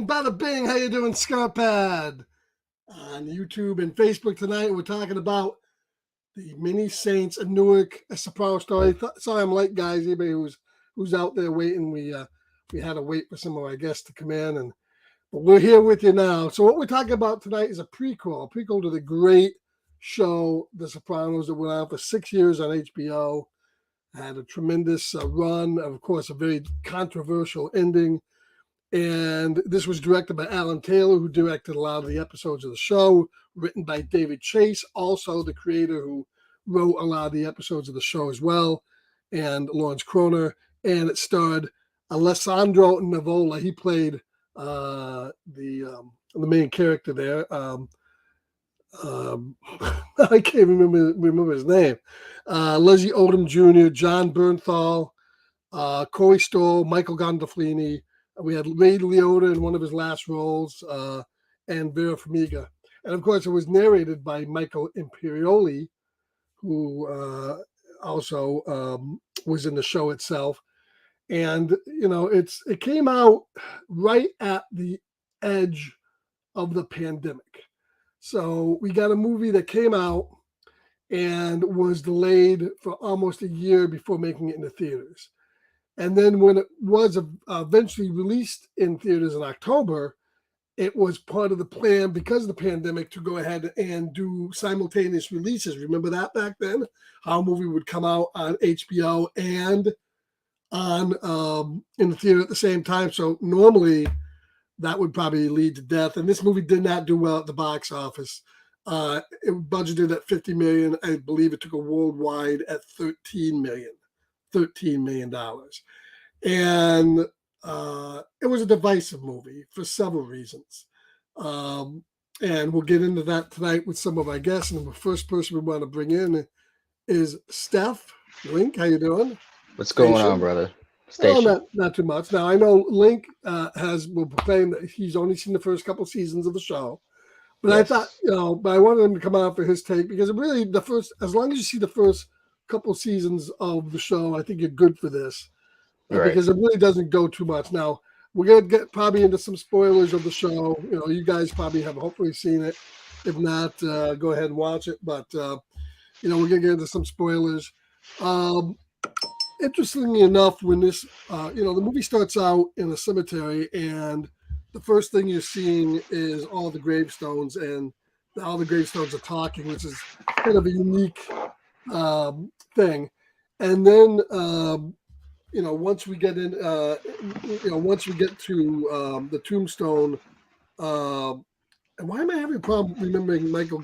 bada bing. How you doing, Scarpad? On YouTube and Facebook tonight, we're talking about the Mini Saints of Newark, a Sopranos story. Sorry I'm late, guys. Anybody who's out there waiting, we had to wait for some of our guests to come in, but we're here with you now. So what we're talking about tonight is a prequel to the great show, The Sopranos, that went on for 6 years on HBO. Had a tremendous run, of course, a very controversial ending. And this was directed by Alan Taylor, who directed a lot of the episodes of the show, written by David Chase, also the creator who wrote a lot of the episodes of the show as well, and Lawrence Kroner. And it starred Alessandro Nivola. He played the main character there. I can't remember his name. Leslie Odom Jr., John Bernthal, Corey Stoll, Michael Gandolfini. We had Ray Liotta in one of his last roles, and Vera Farmiga. And of course, it was narrated by Michael Imperioli, who also was in the show itself. And, it came out right at the edge of the pandemic. So we got a movie that came out and was delayed for almost a year before making it into theaters. And then when it was eventually released in theaters in October, it was part of the plan, because of the pandemic, to go ahead and do simultaneous releases. Remember that back then? How a movie would come out on HBO and on in the theater at the same time. So normally that would probably lead to death. And this movie did not do well at the box office. It budgeted at $50 million. I believe it took a worldwide at $13 million. And it was a divisive movie for several reasons. And we'll get into that tonight with some of our guests. And the first person we want to bring in is Steph Link. How you doing? What's going on, brother? Station. Oh, not too much. Now, I know Link will proclaim that he's only seen the first couple seasons of the show. But yes. I thought, but I wanted him to come out for his take, because it really, as long as you see the first couple seasons of the show, I think you're good for this. Right. Because it really doesn't go too much. Now, we're going to get probably into some spoilers of the show. You guys probably have hopefully seen it. If not, go ahead and watch it. But, we're going to get into some spoilers. Interestingly enough, when this, the movie starts out in a cemetery, and the first thing you're seeing is all the gravestones, and all the gravestones are talking, which is kind of a unique thing. And then, once we get in, once we get to the tombstone, and why am I having a problem remembering Michael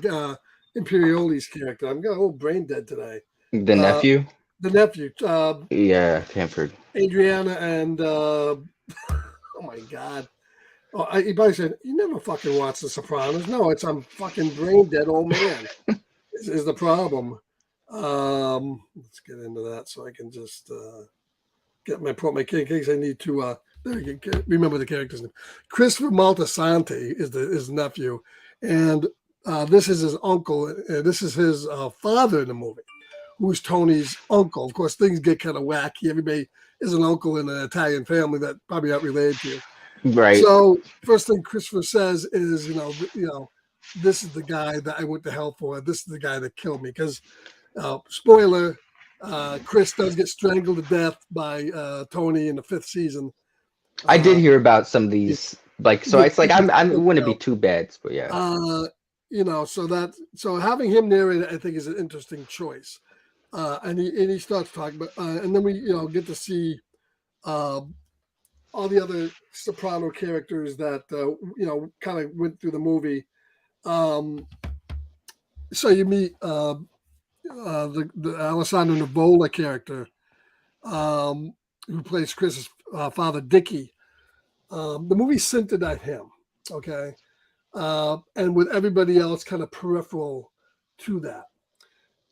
Imperioli's character? I'm getting a little brain dead today. The nephew? The nephew. Hanford. Adriana and, oh my God. Oh, he probably said, you never fucking watched The Sopranos. No, I'm fucking brain dead old man. is the problem. Let's get into that so I can just get my case. I need to remember the character's name. Christopher Moltisanti is his nephew, and this is his uncle. This is his father in the movie, who's Tony's uncle. Of course, things get kind of wacky. Everybody is an uncle in an Italian family that probably not related to you. Right. So first thing Christopher says is, this is the guy that I went to hell for. This is the guy that killed me. Because, spoiler, Chris does get strangled to death by Tony in the 5th season. I did hear about some of these, it's like I wouldn't be too bad, but yeah. So having him narrate it, I think, is an interesting choice. And he starts talking, and then we get to see all the other Soprano characters that kind of went through the movie. So you meet the Alessandro Nivola character, who plays Chris's father, Dickie. The movie's centered at him, okay, and with everybody else kind of peripheral to that.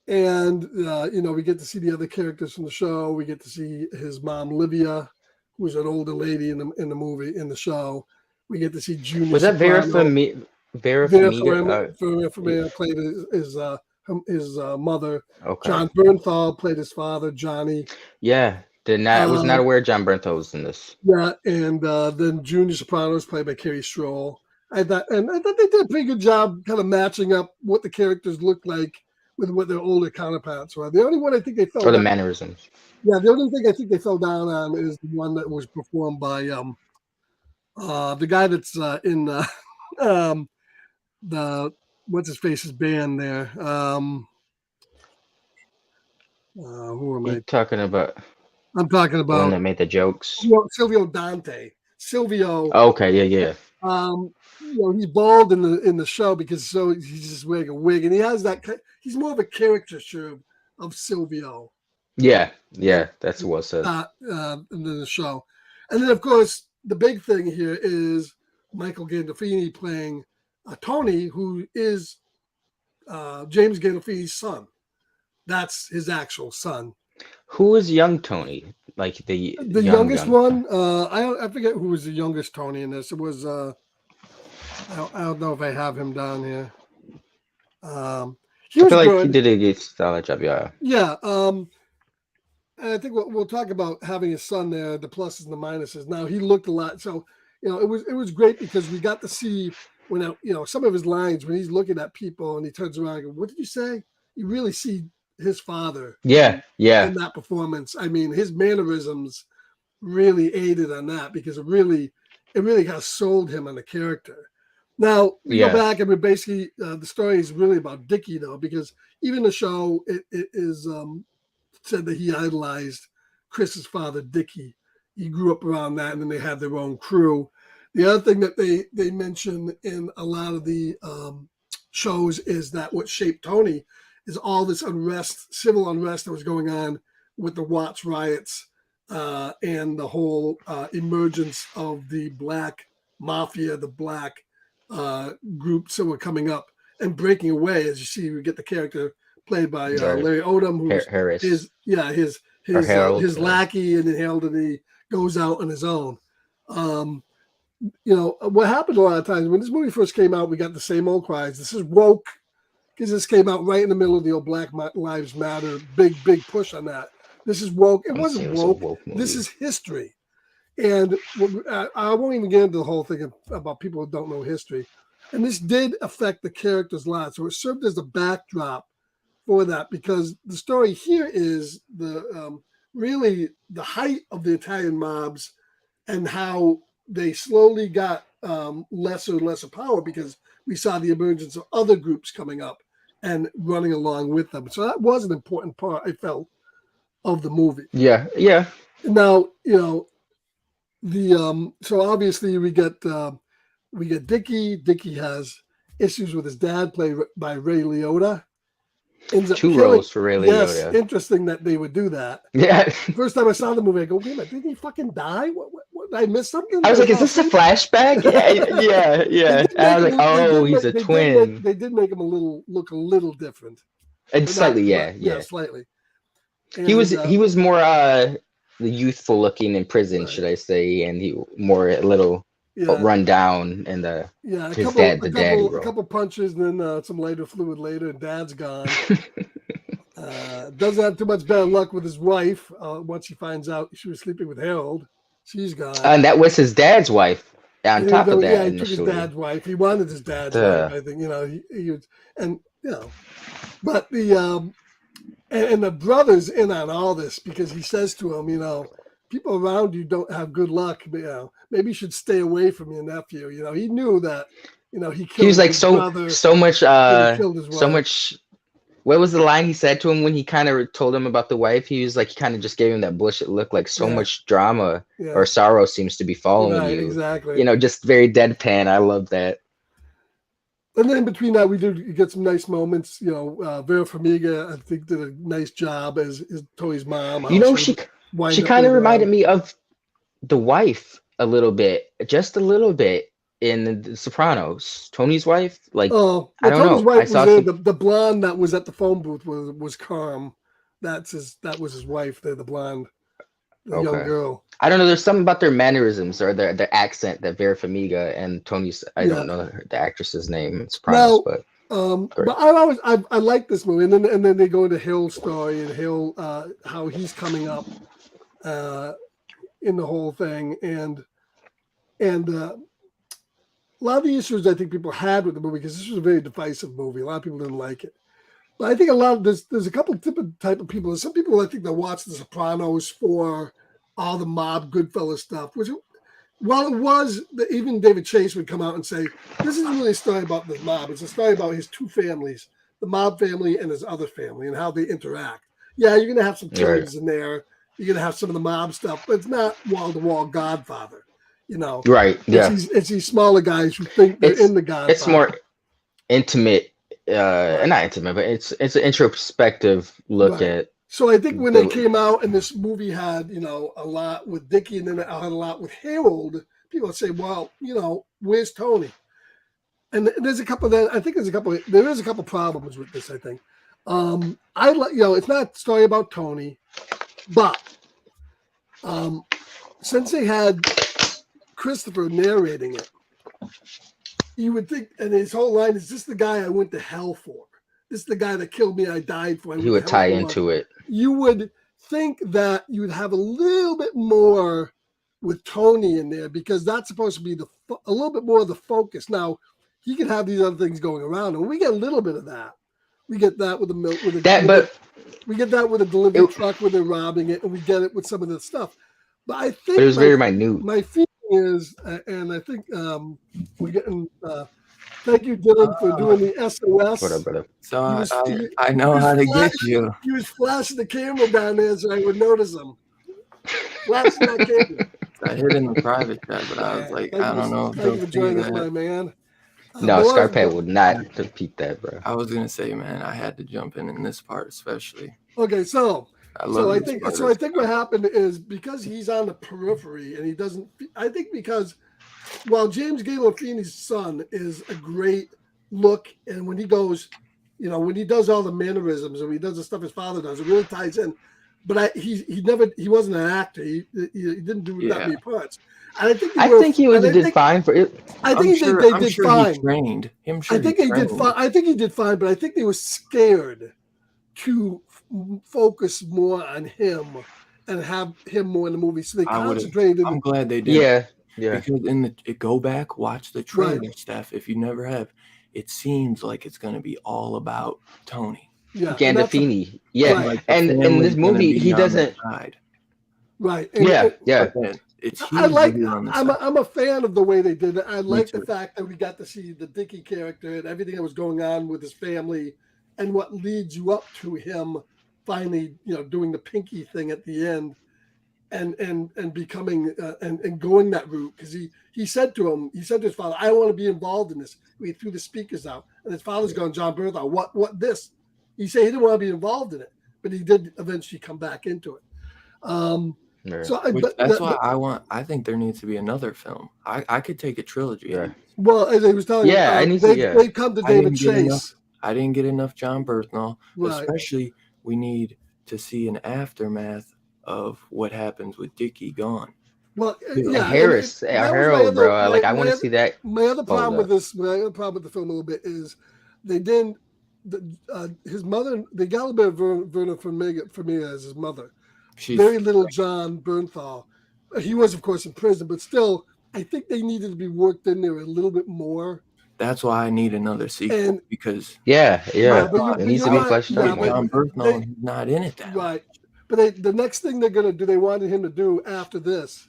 And we get to see the other characters from the show. We get to see his mom, Livia, who's an older lady in the movie, in the show. We get to see Junior. Was that Vera Farmiga? Vera Farmiga played his mother. Okay. John Bernthal played his father, Johnny. Yeah. Was not aware John Bernthal was in this. Yeah, and then Junior Sopranos, played by Kerry Stroll. I thought they did a pretty good job kind of matching up what the characters looked like with what their older counterparts were. The only one I think they fell Or the down, mannerisms. yeah, the only thing I think they fell down on is the one that was performed by the guy that's in the what's his face's band there. Who am You I? talking about I'm talking the one about that made the jokes? Silvio Dante. Silvio. Oh, okay, yeah. He's bald in the show because he's just wearing a wig, and he has that. He's more of a caricature of Silvio. Yeah, that's what it said. In the show, and then of course the big thing here is Michael Gandolfini playing Tony, who is James Gandolfini's son. That's his actual son. Who is young Tony? Like the youngest one? I forget who was the youngest Tony in this. It was I don't know if I have him down here. He I was feel like good. he did a good solid job. Yeah. Yeah. And I think we'll talk about having his son there, the pluses and the minuses. Now he looked a lot, so it was great because we got to see when some of his lines when he's looking at people and he turns around and goes, "What did you say?" You really see his father. Yeah. In that performance. I mean, his mannerisms really aided on that because it really kind of sold him on the character. Now we go back and we basically the story is really about Dickie though, because even the show it is said that he idolized Chris's father Dickie. He grew up around that, and then they had their own crew. The other thing that they mention in a lot of the shows is that what shaped Tony is all this civil unrest that was going on with the Watts riots and the whole emergence of the black mafia, the black groups that were coming up and breaking away. As you see, we get the character played by Larry Odom, who's Harris. his lackey, and then Harold, and he goes out on his own. What happened a lot of times when this movie first came out, we got the same old cries. This is woke. Because this came out right in the middle of the old Black Lives Matter, big push on that. This is woke. It wasn't woke. This is history. And I won't even get into the whole thing about people who don't know history. And this did affect the characters' lives. So it served as a backdrop for that, because the story here is really the height of the Italian mobs and how they slowly got lesser and lesser power because we saw the emergence of other groups coming up and running along with them. So that was an important part, I felt, of the movie. Yeah. Now, so obviously we get Dickie. Dickie has issues with his dad, played by Ray Liotta. Two roles for Ray Liotta. Yes, interesting that they would do that. Yeah. First time I saw the movie, I go, wait a minute, didn't he fucking die? What did I miss something? I was like, is this a flashback? Yeah. I was like, oh, he's a twin. They did make him look a little different. And slightly, yeah. Slightly. And, he was more the youthful looking in prison, should I say, and he more a little run down in the daddy role. A couple punches, and then some lighter fluid later, and dad's gone. Doesn't have too much bad luck with his wife. Once he finds out she was sleeping with Harold, she's gone. And that was his dad's wife. On top of that, he took his dad's wife. He wanted his dad's wife. I think he was, and but the and the brother's in on all this because he says to him, people around you don't have good luck. But, maybe you should stay away from your nephew. He knew that. He killed. He was like his brother, so much. Killed his wife. So much. What was the line he said to him when he kind of told him about the wife? He was like, he kind of just gave him that bullshit look, like so much drama or sorrow seems to be following you. Exactly. Just very deadpan. I love that. And then in between that, we did get some nice moments. Vera Farmiga, I think, did a nice job as Tony's mom. She kind of reminded me of the wife a little bit, just a little bit. In the Sopranos, Tony's wife, I don't Tony's know. Wife the blonde that was at the phone booth was Carm. That was his wife. They're the blonde, young girl. I don't know. There's something about their mannerisms or their accent that Vera Farmiga and Tony's. I don't know the actress's name in Sopranos, but I like this movie, and then they go into Hill's story and Hill how he's coming up. in the whole thing, and a lot of the issues I think people had with the movie, because this was a very divisive movie. A lot of people didn't like it. But I think a lot of there's a couple different type of people. Some people I think that watch The Sopranos for all the mob Goodfellas stuff, which while it was, even David Chase would come out and say, this isn't really a story about the mob. It's a story about his two families, the mob family and his other family, and how they interact. Yeah, you're going to have some killings in there. You're going to have some of the mob stuff, but it's not wall-to-wall Godfather, you know. Right, yeah. It's these smaller guys who think they're in the Godfather. It's more intimate. Not intimate, but it's an introspective look at. So I think when they came out and this movie had, you know, a lot with Dickie and then it had a lot with Harold, people would say, well, you know, where's Tony? And there's a couple there is a couple problems with this, I think. It's not a story about Tony, but since they had Christopher narrating it, you would think, and his whole line is, this the guy I went to hell for. This is the guy that killed me, I died for. He would tie into it. You would think that you would have a little bit more with Tony in there, because that's supposed to be a little bit more of the focus. Now, he can have these other things going around, and we get a little bit of that. We get that with the milk, we get that with a delivery truck where they're robbing it, and we get it with some of the stuff. But I think it was very minute. My feeling is, and I think we're getting. Thank you, Dylan, for doing the SOS. What up, brother? So I know how to get you. He was flashing the camera down there so I would notice him. Flashing that camera. I hit in the private chat, but I was like, I don't know. Thank you for joining us, my man. No, Scarpet would not repeat that, bro. I was gonna say, man, I had to jump in this part especially. Okay, so I think what happened is, because he's on the periphery and he doesn't. I think because while James Gandolfini's son is a great look, and when he goes, you know, when he does all the mannerisms and he does the stuff his father does, it really ties in. But he wasn't an actor. He didn't do that many parts. And I think he did fine for it. I think they did fine. He trained. I think he did fine. I think he did fine, but I think they were scared to focus more on him and have him more in the movie, so they concentrated. I'm glad they did. Yeah. Because go back, watch the trailer stuff. If you never have, it seems like it's going to be all about Tony. Yeah, Gandolfini. And in this movie, he doesn't. Right. It's huge. I'm a fan of the way they did it. I like the fact that we got to see the Dickie character and everything that was going on with his family, and what leads you up to him finally, you know, doing the pinky thing at the end, and becoming and going that route, because he said to his father, I want to be involved in this. He threw the speakers out, and his father's going, John Bernthal, what this? He said he didn't want to be involved in it, but he did eventually come back into it. That's why I think there needs to be another film. I could take a trilogy. Yeah. Well, as I was telling you, they come to David Chase. I didn't get enough John Bernthal. Right. Especially, we need to see an aftermath of what happens with Dickie gone. Well, Harold, bro. I want to see that. My other problem with the film a little bit is they didn't. His mother, they got a bit of Werner Vermeer as his mother. Very little John Bernthal. He was, of course, in prison, but still, I think they needed to be worked in there a little bit more. That's why I need another sequel, because it needs to be fleshed out. John Bernthal is not in it that right. But the next thing they're gonna do, they wanted him to do after this,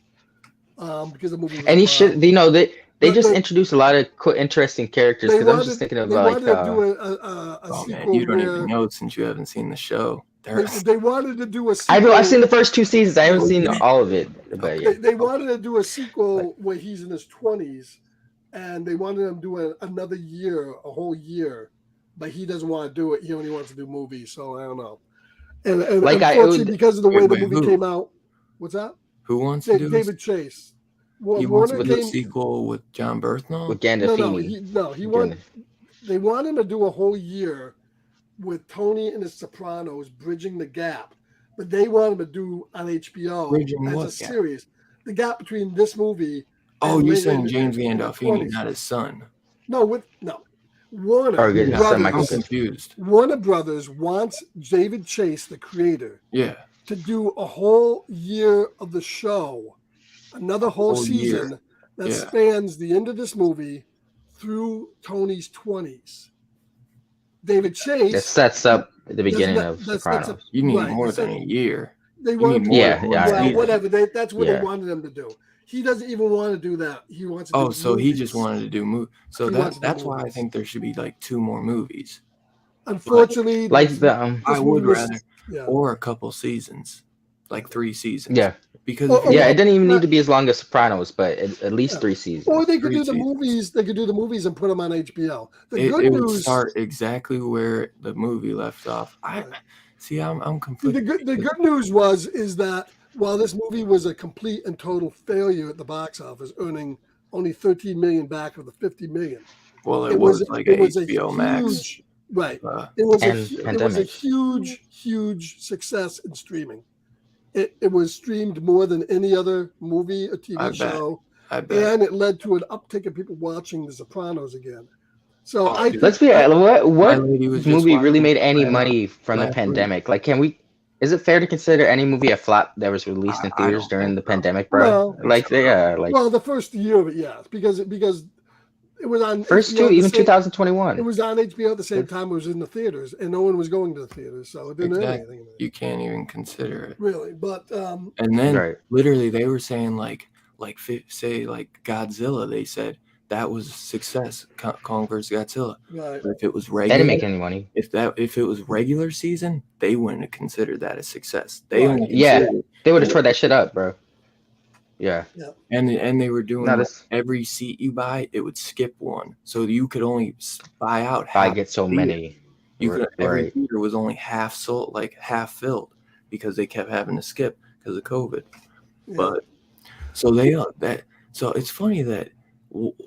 because the movie. And he should, you know, they just introduced a lot of interesting characters. Because I'm just thinking of like. A sequel you don't even know since you haven't seen the show. They wanted to do a sequel. I've seen the first 2 seasons. I haven't seen all of it. But they wanted to do a sequel where he's in his 20s, and they wanted him to do another year, a whole year, but he doesn't want to do it. He only wants to do movies, so I don't know. And like unfortunately, because of the way the movie came out, what's that? Who wants to do David Chase? He wants to do a sequel with John Bernthal? With Gandolfini. He wanted. They want him to do a whole year with Tony and the Sopranos bridging the gap, but they want him to do on HBO as a series. The gap between this movie. Oh, you're saying James Gandolfini, not his son? No. Warner Brothers. I'm confused. Warner Brothers wants David Chase, the creator, to do a whole year of the show, another whole season that spans the end of this movie through Tony's 20s. David Chase. It sets up the beginning of Sopranos. You need more than a year. They want whatever. That's what they wanted him to do. He doesn't even want to do that. He wants to do so movies. He just wanted to do movies. So that's why I think there should be like 2 more movies. Unfortunately, I would rather, or a couple seasons, like 3 seasons. Yeah, because it didn't even need to be as long as Sopranos, but at least 3 seasons. Or they could do the movies. They could do the movies and put them on HBO. It would start exactly where the movie left off. I'm conflicted. The good news is that while this movie was a complete and total failure at the box office, earning only $13 million back of the $50 million. Well, it was like an HBO Max. Right. It was a huge success in streaming. It was streamed more than any other movie or TV show. I bet. And it led to an uptick of people watching The Sopranos again. So let's be honest, what movie really made any money from the pandemic? Like, is it fair to consider any movie a flop that was released in theaters during the pandemic, bro? Well, the first year of it, yes, because it was on first HBO 2021. It was on HBO at the same time it was in the theaters, and no one was going to the theaters, so it didn't have anything. You can't even consider it, really. But and then literally they were saying like Godzilla. They said that was a success. Kong vs. Godzilla. Right. But if it was regular, they didn't make any money. If it was regular season, they wouldn't have considered that a success. They would have tore that shit up, bro. Yeah. And they were doing every seat you buy, it would skip one, so you could only buy out. Get so many. Every theater was only half sold, like half filled, because they kept having to skip because of COVID. Yeah. But so it's funny that.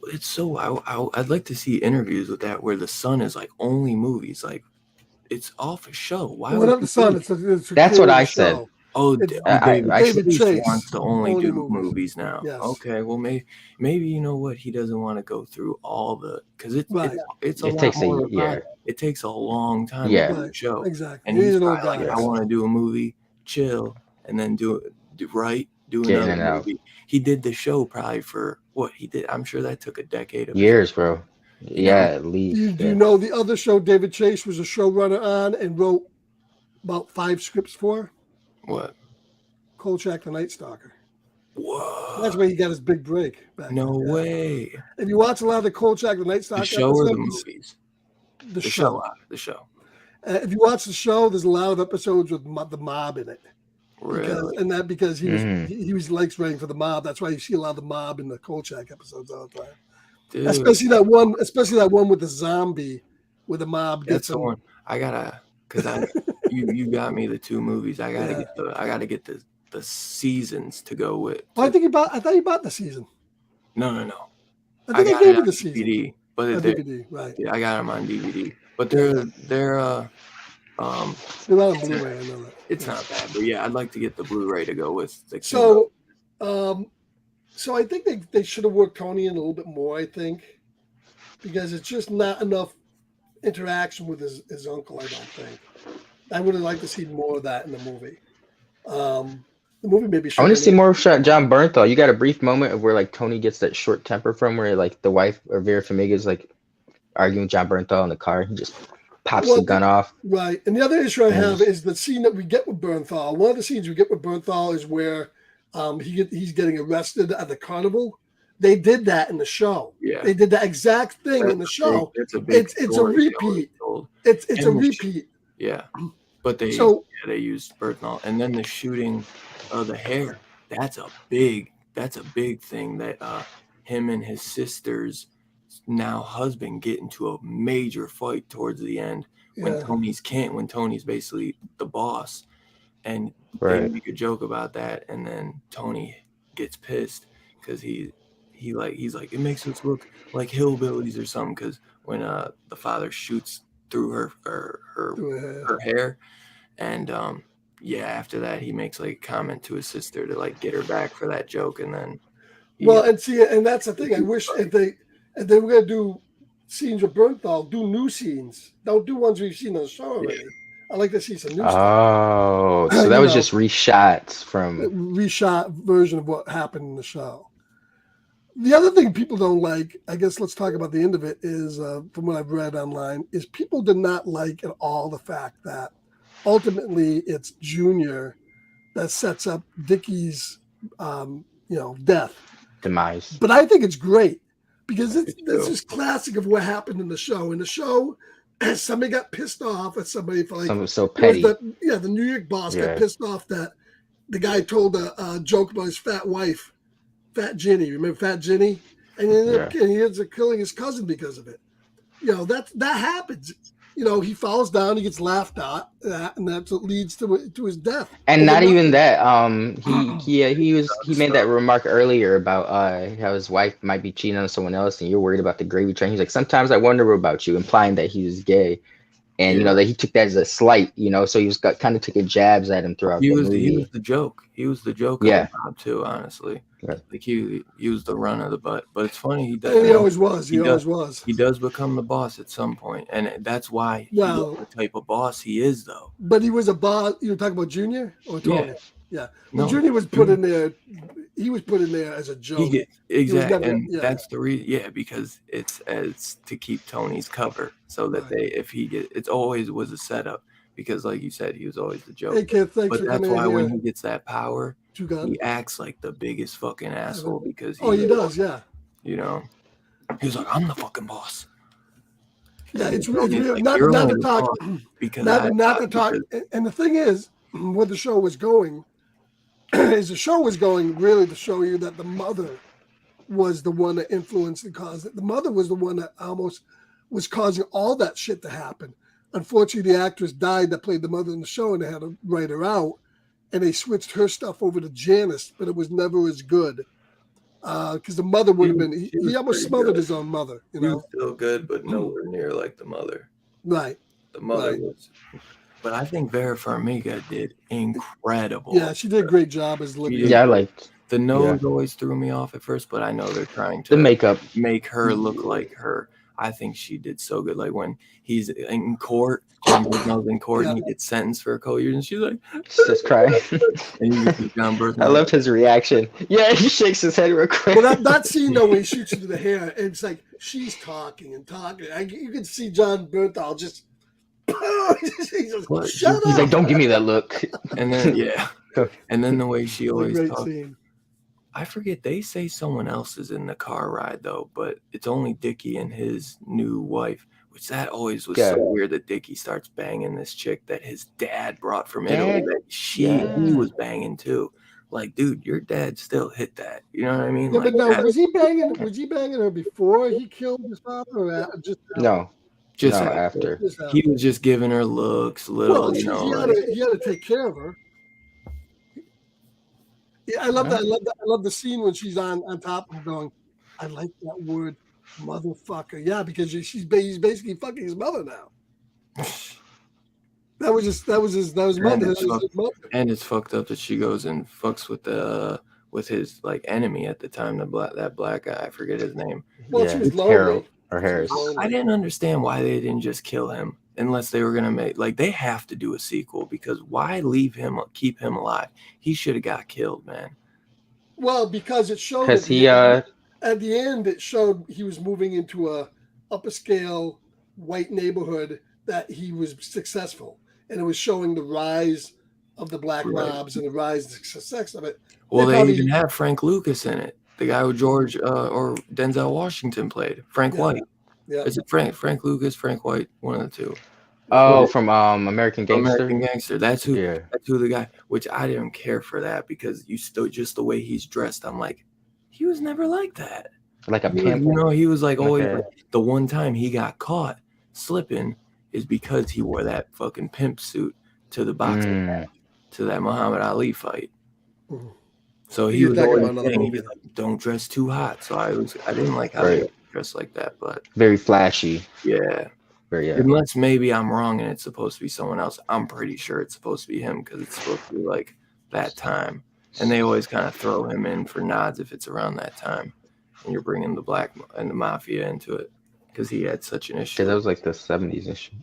It's so I'd like to see interviews with that where the son is like only movies, like it's off a show. Why would the son? That's what I said. Oh, David Chase wants to only do movies now. Yes. Okay, well maybe you know what, he doesn't want to go through all the because it takes a long time to do a show. Exactly. And he's like, I want to do a movie, chill, and then do another movie. He did the show probably for what he did. I'm sure that took a decade of years, bro. Yeah, at least. Do you know the other show David Chase was a showrunner on and wrote about 5 scripts for? What? Kolchak the Night Stalker. Whoa. That's where he got his big break. No way. If you watch a lot of the Kolchak the Night Stalker the show or the movies? The show. The show. If you watch the show, there's a lot of episodes with the mob in it. Really? Because he likes writing for the mob. That's why you see a lot of the mob in the Kolchak episodes all the time. Dude. Especially that one with the zombie where the mob gets the one. I gotta, because you got me the 2 movies. I gotta get the seasons to go with. I thought you bought the season. No. I think I gave you the season. DVD, but DVD, right? Yeah, I got them on DVD, but they're they're on Blu-ray. I know that. It's not bad, but I'd like to get the Blu-ray to go with the. So I think they should have worked Tony in a little bit more. I think because it's just not enough interaction with his uncle. I don't think. I would have liked to see more of that in the movie. The movie maybe. I want to see more of John Bernthal. You got a brief moment of where like Tony gets that short temper from, where like the wife or Vera Farmiga is like arguing with John Bernthal in the car. He just pops the gun off. Right. And the other issue I have is the scene that we get with Bernthal. One of the scenes we get with Bernthal is where he's getting arrested at the carnival. They did that in the show. Yeah. They did that exact thing in the show. It's a repeat. It's a repeat. Yeah. But they used Bernthal. And then the shooting of the hair, that's a big thing that him and his sister's now husband get into a major fight towards the end when Tony's basically the boss, and they make a joke about that, and then Tony gets pissed because he's like it makes us look like hillbillies or something, because when the father shoots through her hair, and after that he makes like a comment to his sister to like get her back for that joke, and then and that's the thing. I wish if they were going to do scenes with Bernthal, do new scenes. Don't do ones we've seen on the show already. I like to see some new stuff. Oh, so that was just reshots from reshot version of what happened in the show. The other thing people don't like, I guess let's talk about the end of it, is from what I've read online, is people did not like at all the fact that ultimately it's Junior that sets up Dickie's, death. demise. But I think it's great because this is classic of what happened in the show. In the show, somebody got pissed off at somebody for like something so petty. The New York boss got pissed off that the guy told a joke about his fat wife. Fat Ginny, remember Fat Ginny? And he ends up killing his cousin because of it. That happens. He falls down, he gets laughed at, and that's what leads to his death. And not even that. He made that remark earlier about how his wife might be cheating on someone else, and you're worried about the gravy train. He's like, sometimes I wonder about you, implying that he was gay. And that he took that as a slight, so he was kind of taking jabs at him throughout the movie. He was the joke. He was the joke of the job too, honestly. Right. Like he was the run of the butt. But it's funny, he does. He always was. He always was. He does become the boss at some point, and that's why he's the type of boss he is, though. But he was a boss. You were talking about Junior or Tony? Yeah. Well, Junior was put in there. He was put in there as a joke. Exactly, that's the reason. Yeah, because it's as to keep Tony's cover, so that it always was a setup. Because, like you said, he was always the joke. Hey, kid, but that's why when he gets that power, he acts like the biggest fucking asshole because he does, yeah. He was like, I'm the fucking boss. Yeah, it's really not to talk because not to talk. And the thing is, where the show was going, is the show was going really to show you that the mother was the one that influenced and caused it. The mother was the one that almost was causing all that shit to happen. Unfortunately, the actress died that played the mother in the show, and they had to write her out. And they switched her stuff over to Janice, but it was never as good. Because the mother would have been, he almost smothered his own mother. He was still good, but nowhere near like the mother. Right. The mother was. But I think Vera Farmiga did incredible. Yeah, she did a great job as Lydia. Yeah, I liked. The nose always threw me off at first, but I know they're trying to the makeup make her look like her. I think she did so good. Like when he's in court, and he gets sentenced for a couple years, and she's like, just crying. And you see John Bernthal. I loved his reaction. Yeah, he shakes his head real quick. Well, that scene though, when he shoots into the hair, and it's like she's talking and talking. You can see John Bernthal just. He's like, don't give me that look. And then and then the way she always talks. I forget, they say someone else is in the car ride though, but it's only Dickie and his new wife, which that always was so weird that Dickie starts banging this chick that his dad brought from Italy that he was banging too. Like, dude, your dad still hit that. You know what I mean? Yeah, like, but no, was he banging her before he killed his father or just no. Just no, after. He was just giving her looks, little, he had to take care of her. Yeah, I love that. I love the scene when she's on top of him going, I like that word, motherfucker. Yeah, because he's basically fucking his mother now. That was his mother. And it's fucked up that she goes and fucks with his like enemy at the time, that black guy. I forget his name. Well, she was lonely. Or Harris. I didn't understand why they didn't just kill him unless they were gonna make they have to do a sequel, because why keep him alive? He should have got killed, man. Well, because it showed at the end it showed he was moving into a upper scale white neighborhood that he was successful, and it was showing the rise of the black mobs and the rise and success of it. Well, they even have Frank Lucas in it. The guy who George or Denzel Washington played, Frank White. Yeah. Is it Frank Lucas, Frank White, one of the two? Oh, from American Gangster. American Gangster. That's who the guy. Which I didn't care for that because just the way he's dressed. I'm like, he was never like that. Like a pimp. He was like always. Like, the one time he got caught slipping is because he wore that fucking pimp suit to the boxing match, to that Muhammad Ali fight. Mm-hmm. So he was always saying, he's like, don't dress too hot. So I didn't like how they dress like that, but very flashy. Yeah. Very unless maybe I'm wrong and it's supposed to be someone else. I'm pretty sure it's supposed to be him because it's supposed to be like that time. And they always kind of throw him in for nods if it's around that time. And you're bringing the black and the mafia into it because he had such an issue. Yeah, that was like the 70s issue.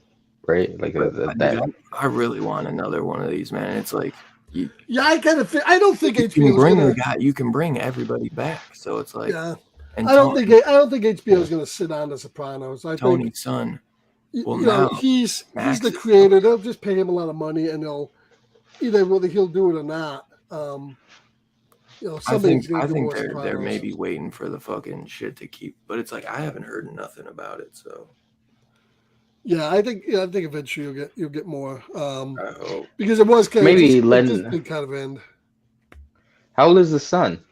right? Like that. I really want another one of these, man. It's like I kind of I don't think you HBO can is bring gonna. the guy. You can bring everybody back. So it's like and I don't think HBO is gonna sit on The Sopranos. I Tony's think son. Well, now he's the creator. They'll just pay him a lot of money, and they'll either whether he'll do it or not. Somebody's gonna do more Sopranos. They're maybe waiting for the fucking shit to keep, but it's like I haven't heard nothing about it. So yeah, I think eventually you'll get more. I hope because it was kind maybe of just did kind of end. How old is the son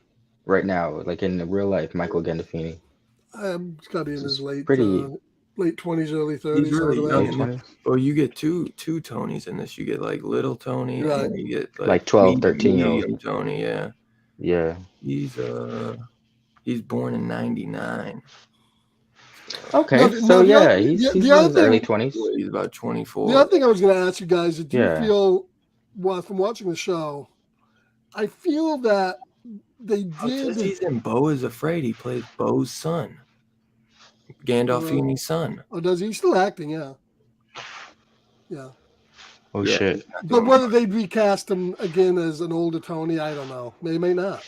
right now? Like in real life, Michael Gandolfini. He's got to be in his late 20s, early 30s. He's really young. Well, you get two Tonys in this. You get like little Tony, right. and you get like 12, 13-year-old Tony. Yeah. Yeah. He's born in '99. Okay, he's in his early 20s. He's about 24. The other thing I was going to ask you guys is, do you feel, from watching the show, I feel that they did. He's in Beau is Afraid. He plays Beau's son, Gandolfini's son. Oh, does he? He's still acting? Yeah. Yeah. Oh shit! But whether they'd recast him again as an older Tony, I don't know. They may not.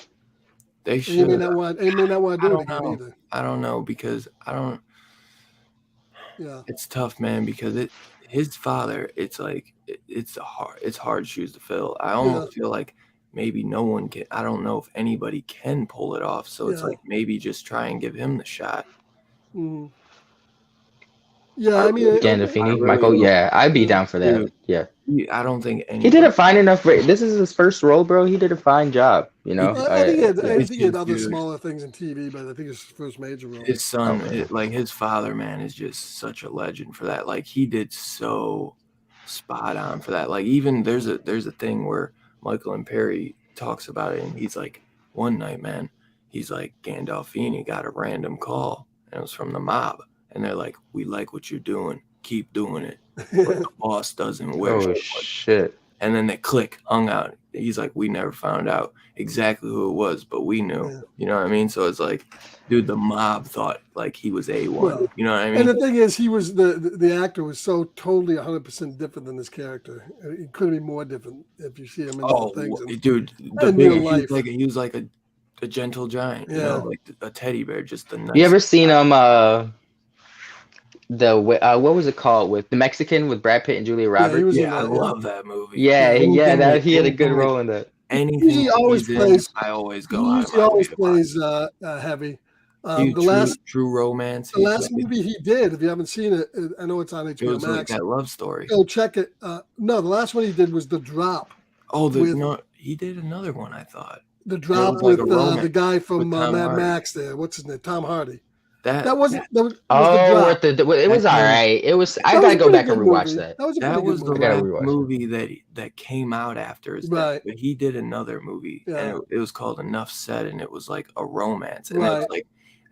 They should. They may not want to do it again either. I don't know because I don't. Yeah. It's tough, man, because his father. It's like it's hard shoes to fill. I almost feel like maybe no one can. I don't know if anybody can pull it off. So it's like maybe just try and give him the shot. Mm. Yeah, I mean, Gandolfini, Michael. Yeah, I'd be down for that. Dude, yeah, I don't think he did a fine enough. This is his first role, bro. He did a fine job. You know, I think he had other smaller things in TV, but I think his first major role. His son, his father, man, is just such a legend for that. Like he did so spot on for that. Like even there's a thing where Michael and Perry talks about it, and he's like, one night, man, he's like, Gandolfini got a random call, and it was from the mob. And they're like, we like what you're doing. Keep doing it. But the boss doesn't wear shit. And then they hung out. He's like, we never found out exactly who it was, but we knew. Yeah. You know what I mean? So it's like, dude, the mob thought like he was A1. Well, you know what I mean? And the thing is, he was the actor was so totally 100% different than this character. It couldn't be more different if you see him in other things. Dude, he was like a gentle giant, you know, like a teddy bear, just the nice. You ever seen him? What was it called with the Mexican with Brad Pitt and Julia Roberts? I love that movie. He had a good role in that. Anything he always plays. I always go. He always plays heavy. True Romance. The last movie he did, if you haven't seen it, I know it's on HBO Max. Like that love story. Go check it. No, the last one he did was The Drop. Oh, he did another one. I thought The Drop with the guy from Mad Max. There, what's his name? Tom Hardy. That was The Drop. It was all right. It was. I gotta go back and rewatch that. That was the last movie that came out after his death. But he did another movie, and it was called Enough Said, and it was like a romance, and it was like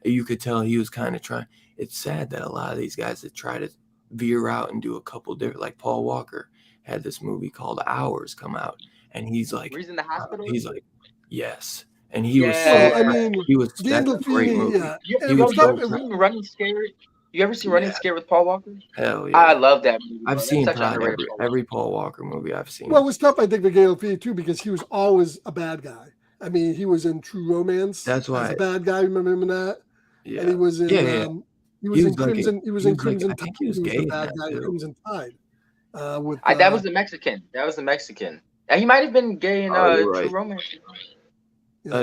you could tell he was kind of trying. It's sad that a lot of these guys that try to veer out and do a couple different, like Paul Walker had this movie called Hours come out, and he's like, he's in the hospital. He's like, yes. And he was that's a great movie. Yeah. Running Scared? You ever seen Running Scared with Paul Walker? Hell yeah. I love that movie. I've seen every Paul Walker movie I've seen. Well, it was tough, I think, for Gandolfini too, because he was always a bad guy. I mean, he was in True Romance. That's why. As a bad guy, remember him in that? Yeah. And he was in he was in Crimson. He was in Crimson Tide. I think he was gay. The bad guy in Crimson Tide. That was the Mexican. He might have been gay in True Romance.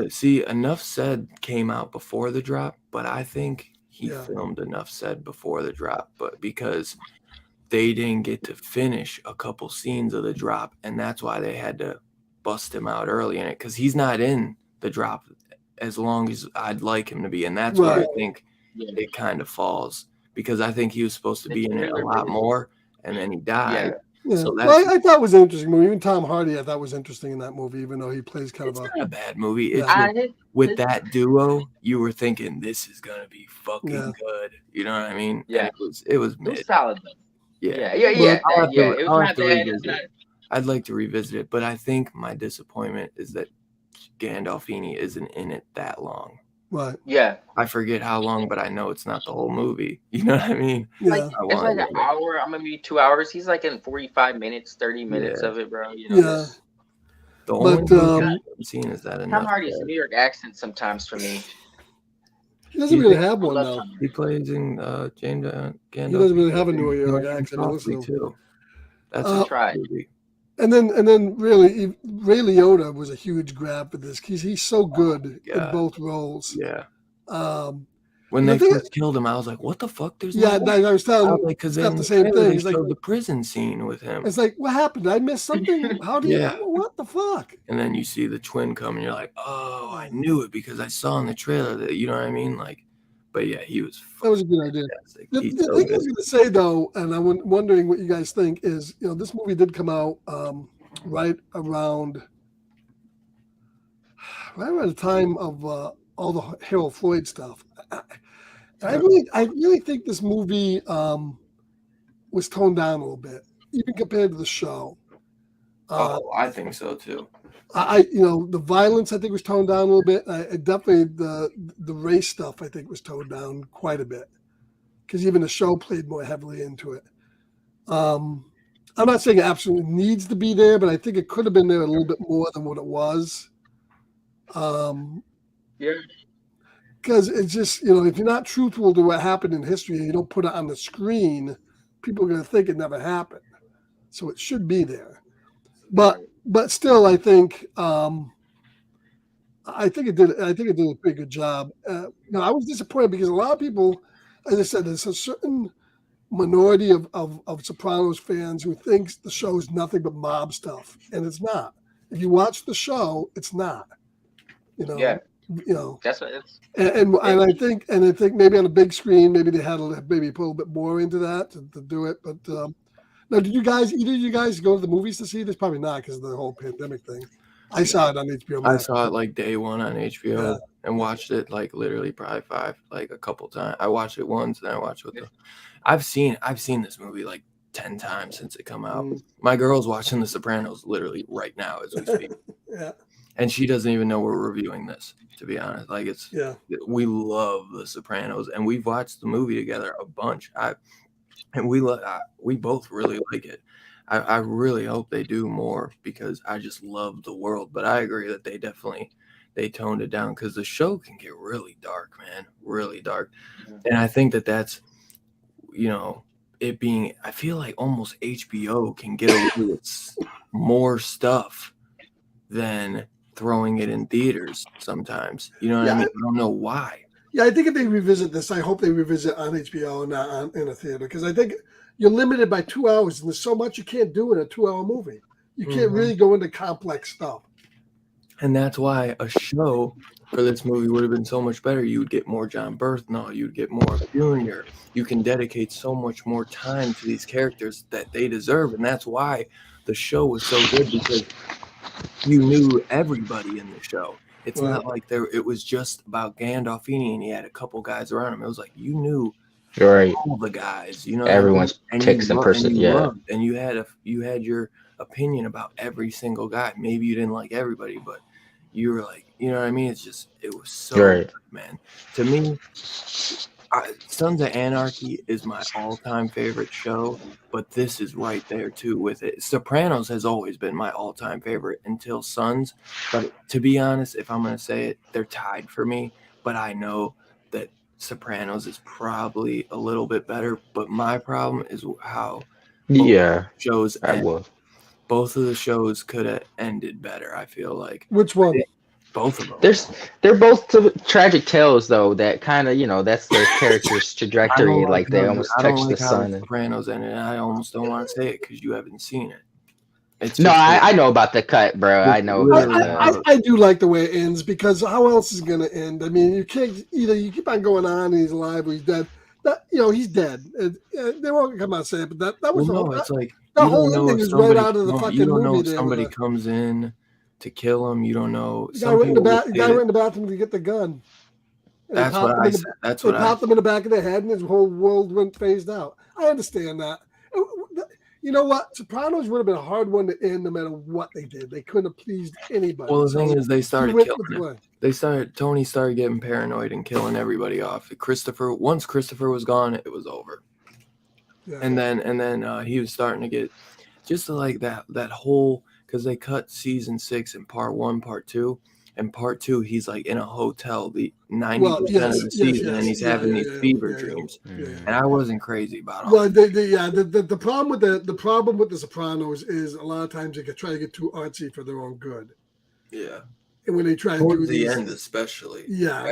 See, Enough Said came out before The Drop, but I think he filmed Enough Said before The Drop, but because they didn't get to finish a couple scenes of The Drop, and that's why they had to bust him out early in it, because he's not in The Drop as long as I'd like him to be, and that's why I think it kind of falls, because I think he was supposed to be in it a lot more, and then he died. Yeah. So I thought it was an interesting movie. Even Tom Hardy, I thought was interesting in that movie, even though he plays kind of not a bad movie. It's with that duo, you were thinking this is gonna be fucking good. You know what I mean? Yeah, it was mid. It was solid though. Yeah. It was not bad. I'd like to revisit it, but I think my disappointment is that Gandolfini isn't in it that long. Right. Yeah. I forget how long, but I know it's not the whole movie. You know what I mean? Yeah. Like, it's like an hour, maybe 2 hours. He's like in 45 minutes, 30 minutes of it, bro. You know, Yeah. The only movie I haven't seen is that. Tom Hardy's New York accent sometimes for me. He doesn't really have one though. He plays in James Gandolfini. He doesn't really have a New York accent. Too. That's a movie. And then really, Ray Liotta was a huge grab for this. He's so good in both roles. Yeah. When they first killed him, I was like, "What the fuck?" There's I was telling because Steph the same thing. He's like the prison scene with him. It's like, what happened? Did I miss something? How do you? What the fuck? And then you see the twin come, and you're like, "Oh, I knew it because I saw in the trailer that." You know what I mean? Like, but yeah, he was. That was a good idea. The thing I was going to say though, and I'm wondering what you guys think is, this movie did come out right around the time of all the Harold Floyd stuff. I really think this movie was toned down a little bit, even compared to the show. I think so too. The violence I think was toned down a little bit. Definitely the race stuff I think was toned down quite a bit, because even the show played more heavily into it. I'm not saying it absolutely needs to be there, but I think it could have been there a little bit more than what it was. Yeah. Because it's just, if you're not truthful to what happened in history and you don't put it on the screen, people are going to think it never happened. So it should be there. But still, I think it did a pretty good job. I was disappointed because a lot of people, as I said, there's a certain minority of Sopranos fans who thinks the show is nothing but mob stuff, and it's not. If you watch the show, it's not. Yeah. That's what it's. And I think maybe on a big screen, maybe they had to maybe put a little bit more into that to do it. But now, did either of you guys go to the movies to see this? Probably not, because of the whole pandemic thing. I saw it on HBO Max. I saw it like day one on HBO and watched it like literally probably a couple times. I watched it once, and I watched it with I've seen this movie like 10 times since it come out. My girl's watching The Sopranos literally right now as we speak. Yeah. And she doesn't even know we're reviewing this, to be honest. Like we love The Sopranos, and we've watched the movie together a bunch. We both really like it. I really hope they do more because I just love the world. But I agree that they toned it down because the show can get really dark, man, really dark. And I think that's, it being. I feel like almost HBO can get away with more stuff than throwing it in theaters sometimes. You know what I mean? I don't know why. Yeah, I think if they revisit this, I hope they revisit on HBO and not in a theater, because I think you're limited by 2 hours, and there's so much you can't do in a 2-hour movie. You can't really go into complex stuff. And that's why a show for this movie would have been so much better. You would get more John Berthnall. You'd get more Junior. You can dedicate so much more time to these characters that they deserve, and that's why the show was so good, because you knew everybody in the show. It's not like it was just about Gandolfini and he had a couple guys around him. It was like you knew all the guys. Everyone's picks in person. And you had your opinion about every single guy. Maybe you didn't like everybody, but you were like, you know what I mean? It's just, it was so good, man. To me, Sons of Anarchy is my all-time favorite show, but this is right there too with it. Sopranos has always been my all-time favorite until Sons, but to be honest, if I'm going to say it, they're tied for me, but I know that Sopranos is probably a little bit better, but my problem is how shows end. Both of the shows could have ended better, I feel like. Which one? Both of them. They're both tragic tales, though. That kind of, that's their character's trajectory. Like they almost touch the sun. Sopranos ended, and I almost don't want to say it because you haven't seen it. I know about the cut, bro. I know. I do like the way it ends, because how else is it going to end? I mean, you can't either. You keep on going on, and he's alive or he's dead. He's dead. They won't come out and say it, but that was the whole. It's like the whole ending is right out of the fucking movie. You don't know if somebody comes in to kill him. You don't know. The guy went in the bathroom to get the gun. That's what I said. That's what I popped him in the back of the head, and his whole world went phased out. I understand that. You know what? Sopranos would have been a hard one to end no matter what they did. They couldn't have pleased anybody. Well, the thing is, they started killing him. Tony started getting paranoid and killing everybody off. Once Christopher was gone, it was over. Yeah. And then he was starting to get just like that whole, because they cut season 6 in part 1, part 2. And part 2, he's like in a hotel the 90% of the season, and he's having these fever dreams. And I wasn't crazy about it. Well, the problem with the Sopranos is a lot of times they try to get too artsy for their own good. Yeah. And when they try towards to do the these, end, especially. Yeah,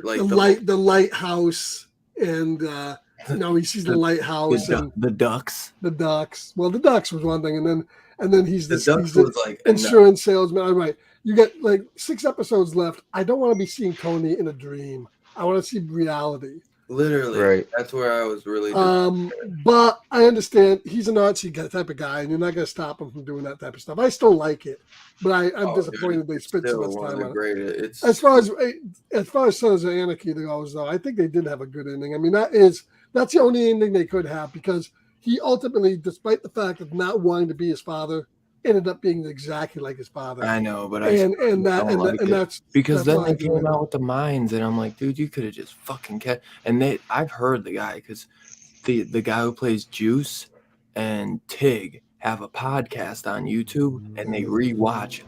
like the lighthouse, and he sees the lighthouse and the ducks. The ducks. Well, the ducks was one thing, and then he's the like insurance salesman. All right, you get like 6 episodes left. I don't want to be seeing Tony in a dream. I want to see reality. Literally, right. That's where I was really. But I understand he's an artsy type of guy, and you're not going to stop him from doing that type of stuff. I still like it, but I'm disappointed they spent so much time on it. As far as Sons of Anarchy goes, though, I think they did have a good ending. I mean, that's the only ending they could have, because he ultimately, despite the fact of not wanting to be his father, ended up being exactly like his father. I know, but that's because then they came out with the mines, and I'm like, dude, you could have just fucking kept. And I've heard the guy, because the guy who plays Juice and Tig have a podcast on YouTube, and they rewatch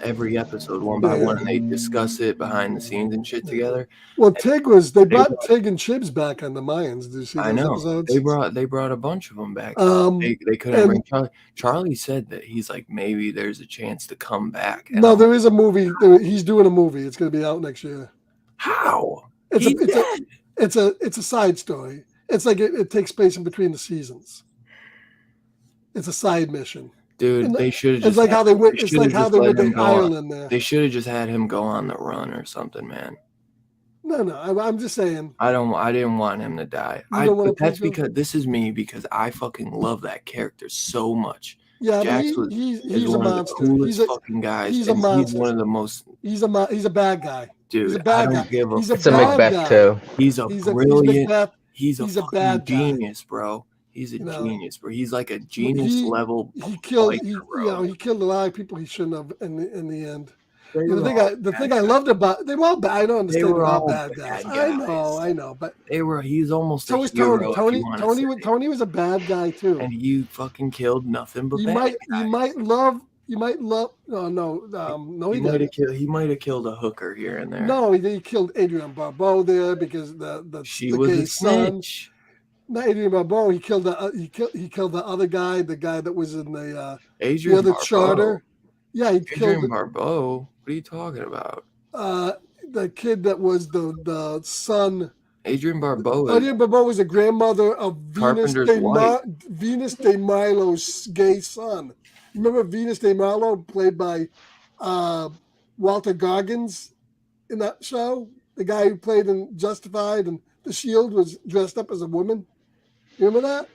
every episode one by one, and they discuss it behind the scenes and shit together. Well, they brought Tig and Chibs back on the Mayans. Did you see those episodes? They brought a bunch of them back. They couldn't bring Charlie. Charlie said that he's like, maybe there's a chance to come back. No, there is a movie. He's doing a movie. It's going to be out next year. How? It's a side story. It's like it takes place in between the seasons. It's a side mission. Dude, they should have just. It's like how they went. It's like how they went to Ireland there. They should have just had him go on the run or something, man. No. I'm just saying. I didn't want him to die. But that's because this is me, because I fucking love that character so much. Yeah, Jax he's a monster. He's a fucking guys. He's a monster. He's one of the most. He's a bad guy. Dude, he's a bad guy. It's a Macbeth too. He's a brilliant. He's a bad genius, bro. He's a genius, bro. He's like a genius level. He killed a lot of people he shouldn't have in the end. The thing I loved about they were all bad. I don't understand. They were all bad guys. I know, but he's almost. So was Tony. Tony was a bad guy too. And you fucking killed nothing but He might love. No, he might have killed a hooker here and there. No, he killed Adrienne Barbeau there because she was a snitch. Not Adrienne Barbeau. He killed the other guy, the guy that was in the Adrienne other charter. Yeah, he killed Adrienne Barbeau. What are you talking about? The kid that was the son. Adrienne Barbeau. Adrienne Barbeau was the grandmother of Venus de Milo's gay son. Remember Venus de Milo, played by Walter Goggins in that show? The guy who played in Justified and The Shield was dressed up as a woman. You remember that?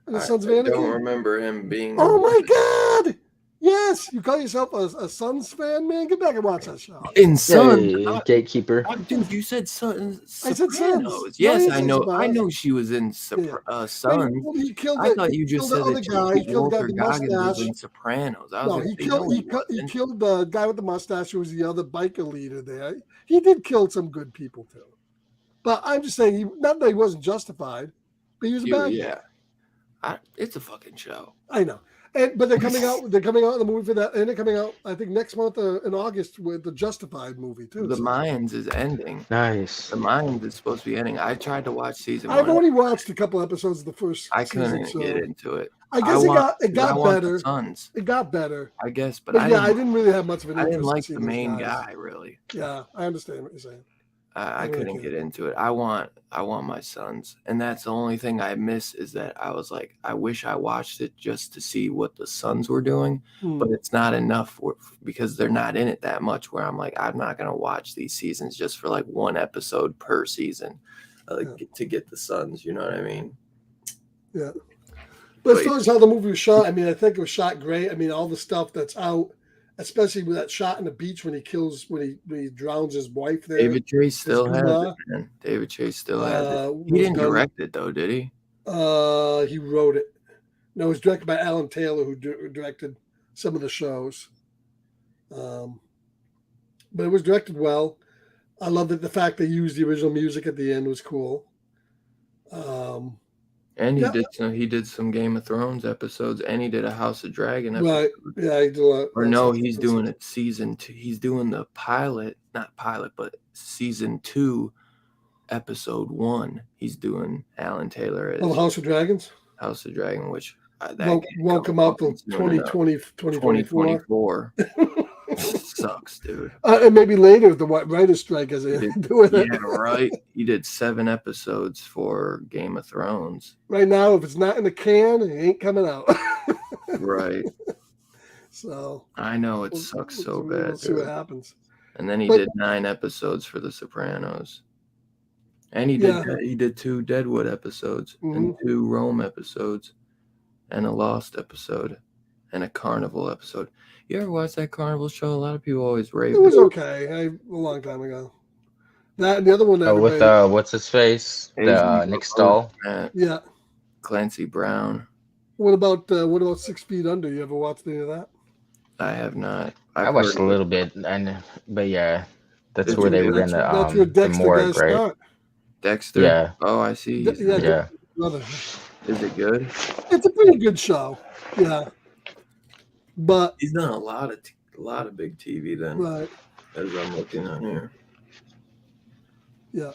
And the Sons of Anarchy? I don't remember him being. Oh my God! Yes, you call yourself a Sons fan, man? Get back and watch that show. In Sons, Gatekeeper. Dude, you said Sons. I said Sons. Yes, I know. I know she was in Sons. I thought you just said that Walter Goggins was in Sopranos. He killed the guy with the mustache who was the other biker leader there. He did kill some good people too. But I'm just saying, not that he wasn't justified, but he was a bad guy. It's a fucking show. I know. But they're coming out. They're coming out in the movie for that, and they're coming out, I think, next month in August with the Justified movie too. The Mayans is ending. Nice. The Mayans is supposed to be ending. I tried to watch season 1. I've only watched a couple episodes of the first. I couldn't get into it. I guess it got better. It got better. I guess, but I didn't really have much of an interest. I didn't like the main guy really. Yeah, I understand what you're saying. I couldn't get into it. I want my Sons, and that's the only thing I miss is that I was like, I wish I watched it just to see what the Sons were doing, but it's not enough because they're not in it that much. Where I'm like, I'm not gonna watch these seasons just for like one episode per season, to get the Sons. You know what I mean? Yeah. But as far as how the movie was shot, I mean, I think it was shot great. I mean, all the stuff that's out. Especially with that shot in the beach when he drowns his wife there. David Chase still has it, man. David Chase still has it. He didn't direct it though, did he? He wrote it. No, it was directed by Alan Taylor, who directed some of the shows. But it was directed well. I love that the fact they used the original music at the end was cool. And he did some Game of Thrones episodes, and he did a House of Dragon episode. Right. Yeah, he did a lot. Or no, he's doing it season 2. He's doing the not pilot, but season 2, episode 1. He's doing Alan Taylor as House of Dragons? House of Dragon, which won't come out till 2024. Sucks, dude. And maybe later if the writer's strike has anything to do with it. Yeah, right. He did 7 episodes for Game of Thrones. Right now, if it's not in the can, it ain't coming out. Right. So I know it sucks so bad. We'll see what happens. And then he did 9 episodes for The Sopranos. And he did 2 Deadwood episodes, and 2 Rome episodes, and a Lost episode, and a Carnival episode. You ever watch that Carnival show? A lot of people always rave. It was okay. A long time ago. That and the other one. With what's his face? Nick Stahl. Yeah. Clancy Brown. What about 6 Feet Under? You ever watched any of that? I have not. I watched a little bit, but yeah, that's where they were in the morgue, right? Start. Dexter. Yeah. Oh, I see. Yeah. Is it good? It's a pretty good show. Yeah. But he's done a lot of big TV then. Right. As I'm looking on here. Yeah.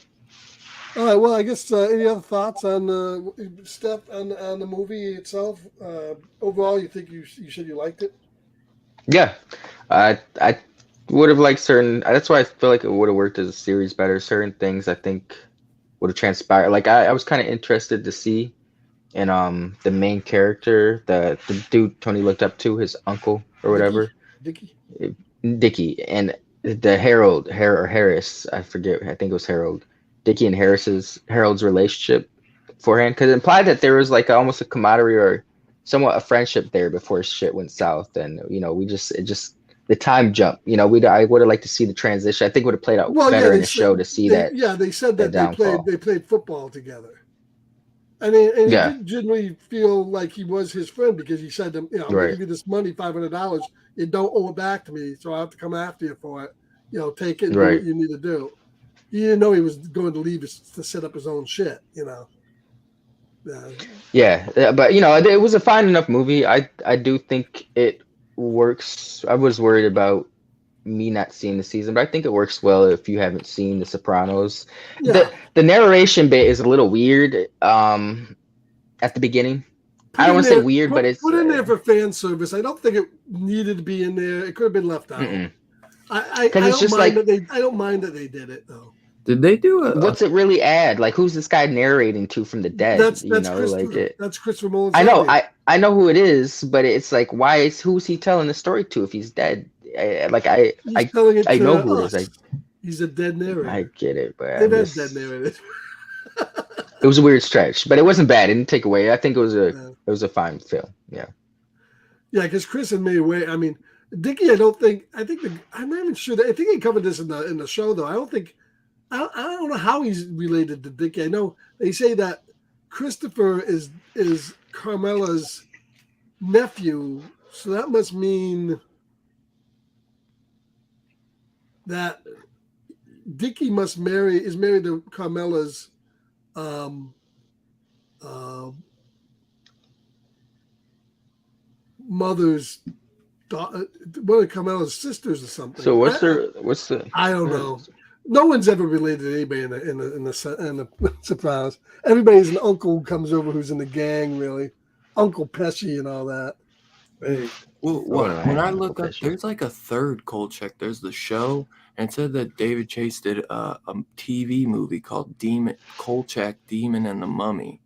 All right. Well, I guess any other thoughts on Steph on the movie itself? Overall, you think you said you liked it? Yeah, I would have liked certain. That's why I feel like it would have worked as a series better. Certain things I think would have transpired. Like I was kind of interested to see in the main character, the dude Tony looked up to, his uncle or whatever, Dickie, and the Harris. I forget. I think it was Harold. Dickie and Harold's relationship beforehand, because it implied that there was like almost a camaraderie or somewhat a friendship there before shit went south, and the time jump. I would have liked to see the transition. I think would have played out better in the show to see that. Yeah, they said that they played football together, and he did genuinely feel like he was his friend, because he said to him, I'm gonna give you this money, $500. You don't owe it back to me, so I have to come after you for it. Take it and do what you need to do. He didn't know he was going to leave to set up his own shit. Yeah, but it was a fine enough movie. I do think it works. I was worried about me not seeing the season, but I think it works well if you haven't seen The Sopranos. Yeah. The narration bit is a little weird at the beginning. I don't want to say weird, but it's put in there for fan service. I don't think it needed to be in there. It could have been left out. I don't mind that they did it though. Did they do it? What's it really add? Like, who's this guy narrating to from the dead? That's Christopher Mullins. I know, I know who it is, but it's like, who's he telling the story to if he's dead? I know who it is. He's a dead narrator. I get it, but they've had dead narrators. It was a weird stretch, but it wasn't bad. It didn't take away. I think it was a fine film. Yeah. Yeah, because Chris had made away. I mean, Dickie, I'm not even sure that. I think he covered this in the show though. I don't know how he's related to Dickie. I know they say that Christopher is Carmela's nephew, so that must mean that Dickie is married to Carmela's mother's daughter, one of Carmela's sisters or something. So what's the? I don't know. No one's ever related to anybody in the Sopranos. Everybody's an uncle who comes over who's in the gang, really. Uncle Pesci and all that. Hey, when I look up, there's like a third Kolchak. There's the show, and it said that David Chase did a TV movie called Kolchak, Demon and the Mummy.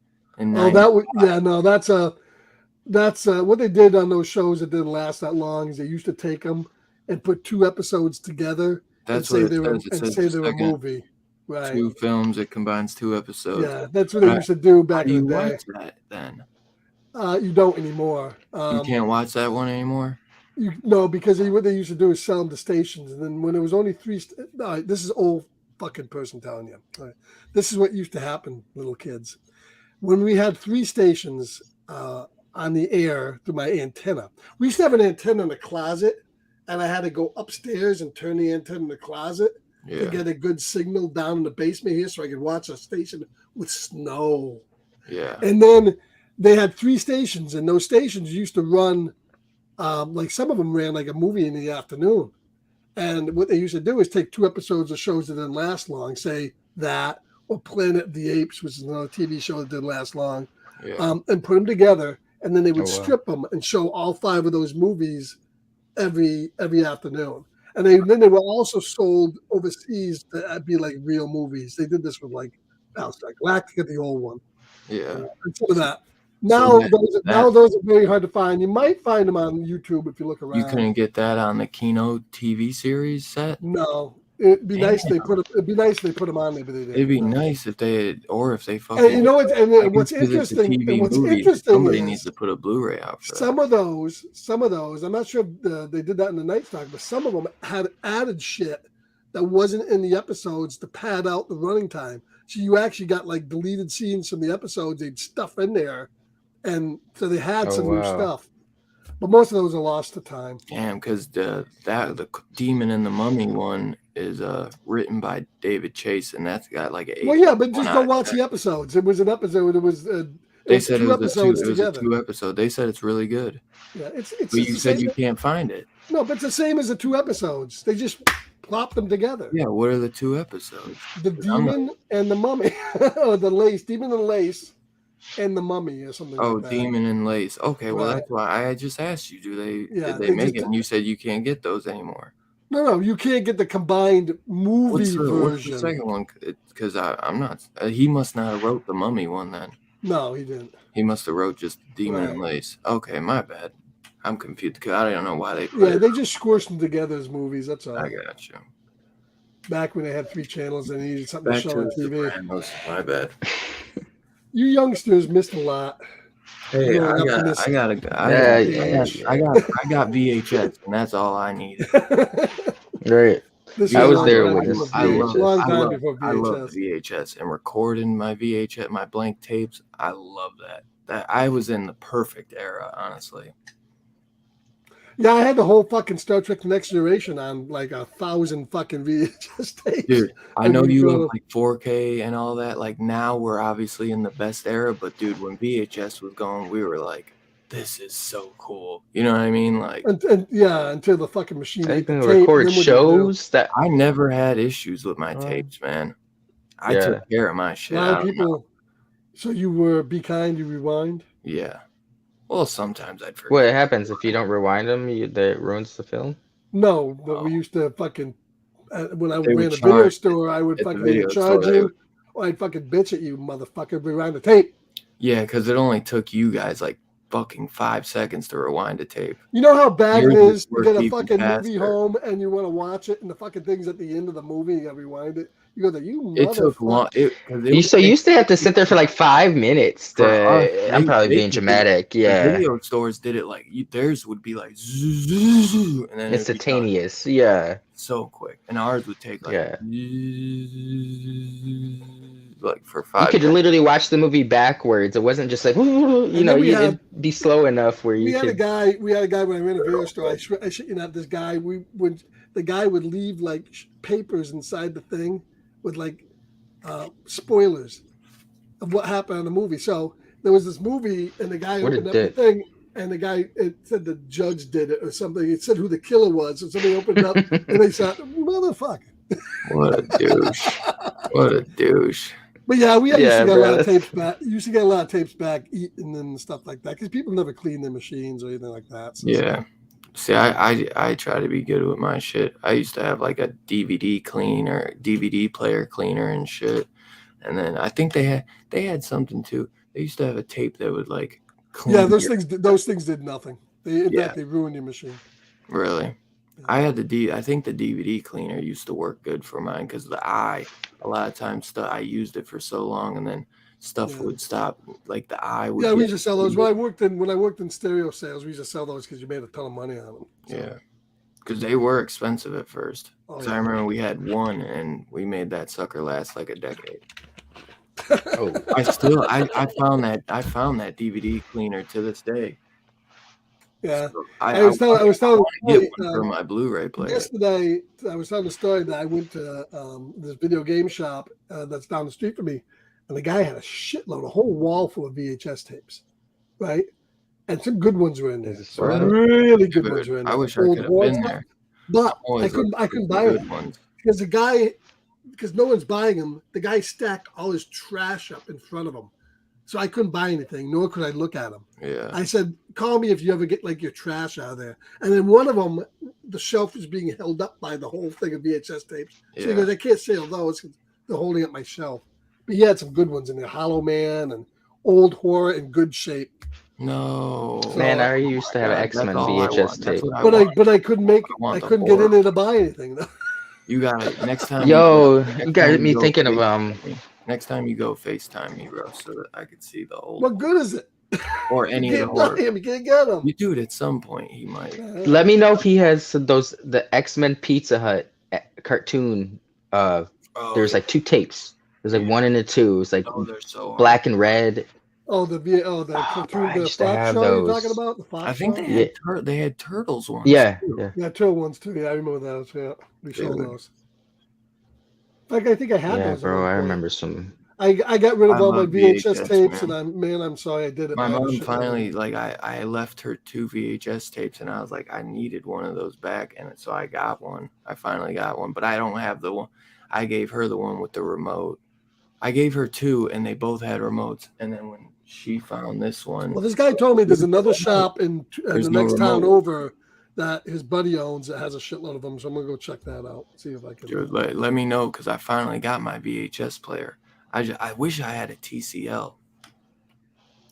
That's what they did on those shows that didn't last that long. Is they used to take them and put 2 episodes together. That's what they were a movie. Right. 2 films. It combines 2 episodes. Yeah, that's what they used to do back in the day. Watch that then? You don't anymore. You can't watch that one anymore? No, because what they used to do is sell them to stations. And then when it was only 3... this is old fucking person telling you. Right. This is what used to happen, little kids. When we had 3 stations on the air through my antenna. We used to have an antenna in the closet, and I had to go upstairs and turn the antenna in the closet. to get a good signal down in the basement here so I could watch a station with snow. Yeah. And then they had 3 stations, and those stations used to run, like some of them ran like a movie in the afternoon. And what they used to do is take 2 episodes of shows that didn't last long, say that, or Planet of the Apes, which is another TV show that didn't last long, and put them together. And then they would strip them and show all 5 of those movies every afternoon. And then they were also sold overseas to be like real movies. They did this with like Battlestar Galactica, the old one. Yeah. And some of that. Now, those are very hard to find. You might find them on YouTube if you look around. You couldn't get that on the Kino TV series set? No. It'd be nice if they put them on there, but they didn't. It'd be nice if they fucking. And you know what? And what's interesting? Somebody needs to put a Blu-ray out for some of those. I'm not sure if they did that in the Night Stalker, but some of them had added shit that wasn't in the episodes to pad out the running time. So you actually got like deleted scenes from the episodes. They'd stuff in there, and so they had some new stuff. But most of those are lost to time. Damn, because the Demon and the Mummy one is written by David Chase, and that's got like an 8. Well, yeah, but just go watch the episodes. It was an episode. It was. They said it was a 2 episode. They said it's really good. Yeah, it's. But you said you can't find it. No, but it's the same as the 2 episodes. They just plop them together. Yeah, what are the 2 episodes? The Demon and the Mummy, or the Lace, Demon and Lace, and the Mummy, or something. Oh, like that. Demon and Lace. Okay, well that's why I just asked you. Did they make it? And you said you can't get those anymore. No, you can't get the combined movie version. What's the second one? Because I'm not. He must not have wrote the Mummy one then. No, he didn't. He must have wrote just Demon and Lace. Okay, my bad. I'm confused because I don't know why they. They just squished them together as movies. That's all. I got you. Back when they had 3 channels and they needed something to show on TV. Sopranos, my bad. You youngsters missed a lot. Hey, I got VHS, and that's all I needed. Right. I was there with this I love VHS. VHS and recording my VHS, my blank tapes. I love that. That I was in the perfect era, honestly. Yeah, I had the whole fucking Star Trek Next Generation on like 1,000 fucking VHS tapes. Dude, I know you love like 4K and all that. Like now we're obviously in the best era, but dude, when VHS was going, we were like, this is so cool. You know what I mean? Like, until the fucking machine. They can record shows that I never had issues with my tapes, man. I took care of my shit. A lot of people. So you were Be Kind, You Rewind? Yeah. Well, sometimes I'd forget. What happens if you don't rewind them? That ruins the film? No, but we used to fucking when I ran a video store, I would fucking charge you, or I'd fucking bitch at you, motherfucker, rewind the tape. Yeah, because it only took you guys like fucking 5 seconds to rewind a tape. You know how bad it is to get a fucking movie home and you want to watch it, and the fucking thing's at the end of the movie, you gotta rewind it. You go, it took long. So you used to have to sit there for like 5 minutes. I'm probably being dramatic. Yeah. Video stores did it like theirs would be like and then instantaneous. Yeah. So quick, and ours would take like like for 5 minutes. You could literally watch the movie backwards. It wasn't just like it'd be slow enough where you. We had a guy when I ran a video store. I shit you not. This guy, the guy would leave like papers inside the thing with like spoilers of what happened in the movie. So there was this movie, and the guy opened up the thing, and the guy, it said the judge did it or something. It said who the killer was, so somebody opened it up, and they said, "Motherfucker." What a douche! What a douche! But yeah, we used to get a lot of tapes back. Used to get a lot of tapes back, eating and stuff like that, because people never clean their machines or anything like that. So yeah. See, I try to be good with my shit. I used to have like a DVD player cleaner and shit. And then I think they had something too. They used to have a tape that would like clean. Yeah, those things did nothing. In fact, they ruined your machine. Really? Yeah. I think the DVD cleaner used to work good for mine because a lot of times I used it for so long, and then stuff would stop, like the eye would. Yeah, we used to sell those. When I worked in stereo sales, we used to sell those because you made a ton of money on them. So. Yeah, because they were expensive at first. Because I remember we had one, and we made that sucker last like a decade. Oh, I found that DVD cleaner to this day. Yeah. So I was telling want to get one for my Blu-ray player. Yesterday, I was telling the story that I went to this video game shop that's down the street from me, and the guy had a shitload, a whole wall full of VHS tapes, right? And some good ones were in there. Some really good ones were in there. I wish I could have been there. But I couldn't buy them ones. because no one's buying them. The guy stacked all his trash up in front of him. So I couldn't buy anything, nor could I look at them. Yeah. I said, call me if you ever get like your trash out of there. And then one of them, the shelf is being held up by the whole thing of VHS tapes. So he goes, I can't sell those because they're holding up my shelf. But he had some good ones in there, Hollow Man and Old Horror in good shape. No. Man, I used to have an X-Men VHS tape. But I couldn't get in there to buy anything though. You got it. Next time. You got me thinking of Next time you go, FaceTime me, bro, so that I could see the old. What good is it? Or any of the horror. You can't get him. You do it at some point. He might. Let me know if he has the X-Men Pizza Hut cartoon. There's like 2 tapes. There's like 1 and a 2. It's like black and red. Cartoon, I the used to Fox have show those. you're talking about? The Fox I think show? they had Turtles ones. Yeah. Turtle ones too. Yeah, I remember those. Yeah, we showed those. Like I think I had those. Yeah, bro, I remember some. I got rid of all my VHS tapes, man. and I'm sorry I did it. My mom finally, like, I left her 2 VHS tapes, and I was like, I needed one of those back, and so I got one. I finally got one, but I don't have the one. I gave her the one with the remote. I gave her 2, and they both had remotes. And then when she found this one, well, this guy told me there's another shop in the next town over that his buddy owns that has a shitload of them. So I'm gonna go check that out. See if I can. Dude, let me know because I finally got my VHS player. I wish I had a TCL.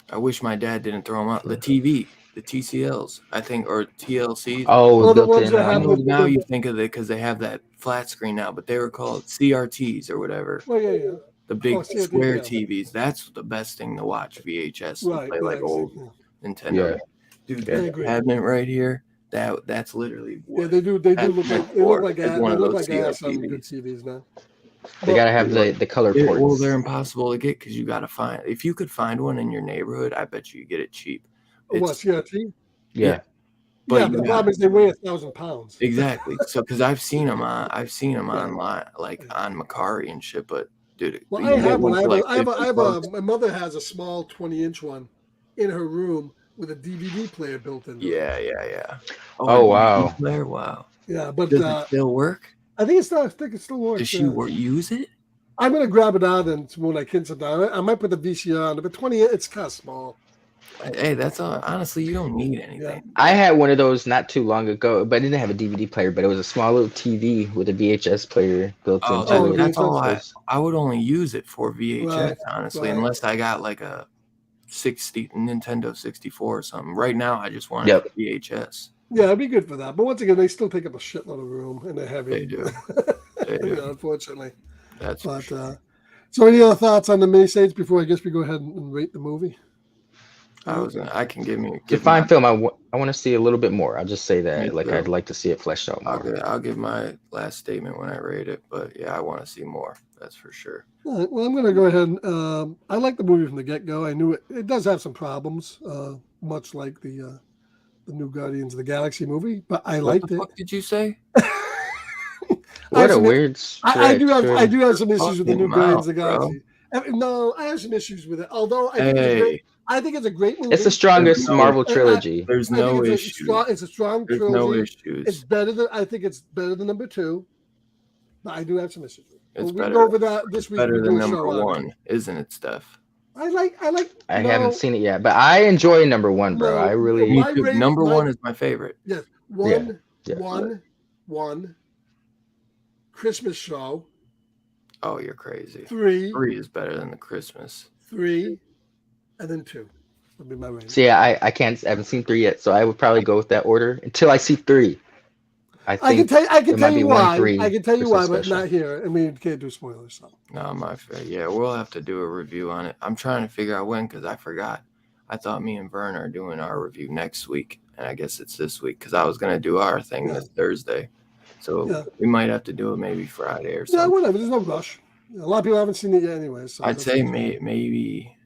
I wish my dad didn't throw them out. The TCLs, I think, or TLCs. Oh, the ones that have now you think of it because they have that flat screen now, but they were called CRTs or whatever. Oh yeah. The big square TVs. That's the best thing to watch. VHS. Play like old Nintendo. Yeah. Dude, that cabinet right here. That's literally. They do look like ass on good TVs now. They gotta have the color ports. Well, they're impossible to get because you gotta find. If you could find one in your neighborhood, I bet you get it cheap. What CRT? Yeah. But the problem is they weigh 1,000 pounds. Exactly. So because I've seen them online, like on Macari and shit. But dude, well, I have one. My mother has a small 20-inch one in her room with a DVD player built in. Yeah. Oh wow. Player, wow. Yeah, but does it still work? I think it still works. Does she use it? I'm gonna grab it out and when I can sometime. I might put the VCR on it, but 20, it's kind of small. Hey, that's all. Honestly, you don't need anything. Yeah. I had one of those not too long ago, but it didn't have a DVD player, but it was a small little TV with a VHS player built into it. That's all. I would only use it for VHS, honestly, right. Unless I got like a Nintendo 64 or something. Right now, I just want a VHS. Yeah, it'd be good for that. But once again, they still take up a shitload of room, and they're heavy. They do. Unfortunately. That's for sure. So any other thoughts on the miniseries before I guess we go ahead and rate the movie? I can give me a fine film. I want to see a little bit more. I'll just say that. I'd like to see it fleshed out more. I'll give my last statement when I rate it, but yeah, I want to see more. That's for sure. All right, well, I'm going to go ahead and I like the movie from the get-go. I knew it does have some problems, much like the new Guardians of the Galaxy movie, but I liked it. What the fuck did you say? What a weird stretch. I do have some issues with the new Guardians of the Galaxy. No, I have some issues with it. Although I think it's a great movie. It's the strongest Marvel trilogy. There's no issues. It's a strong trilogy. There's no issues. It's better than I think it's better than number 2. But I do have some issues. It's we can go over that this week. Better than number 1, isn't it, Steph? I haven't seen it yet, but I enjoy number 1, bro. I really number 1 is my favorite. Yes. One Christmas show. Oh, you're crazy. 3 is better than the Christmas. 3 and then 2 would be my rating. So yeah, I haven't seen 3 yet, so I would probably go with that order until I see 3. I can tell you why. I can tell you why, but not here. I mean, you can't do spoilers. So. No, my fair. Yeah, we'll have to do a review on it. I'm trying to figure out when because I forgot. I thought me and Vern are doing our review next week, and I guess it's this week because I was going to do our thing this Thursday. So we might have to do it maybe Friday or something. Yeah, whatever. There's no rush. A lot of people haven't seen it yet anyway. So I'd say maybe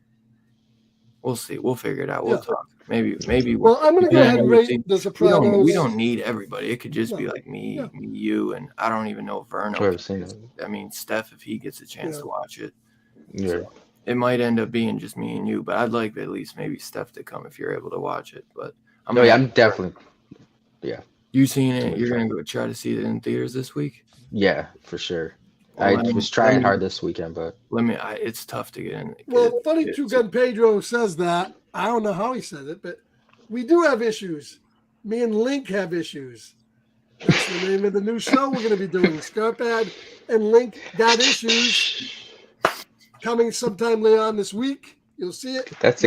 We'll see. We'll figure it out. We'll Yeah. talk. Maybe. Well, I'm going to go ahead and rate The Sopranos. We don't need everybody. It could just be like me, Yeah. you, and I don't even know if Verno. Sure, I've seen it. I mean, Steph, if he gets a chance to watch it. Yeah. So it might end up being just me and you, but I'd like at least maybe Steph to come if you're able to watch it. But I'm definitely. Yeah. You seen it? You're gonna go try to see it in theaters this week? Yeah, for sure. Well, I was trying hard this weekend, but it's tough to get in. Well, Funny True Gun Pedro says that. I don't know how he said it, but we do have issues. Me and Link have issues. That's the name of the new show we're going to be doing. Scarpad and Link got issues. Coming sometime later on this week. You'll see it. That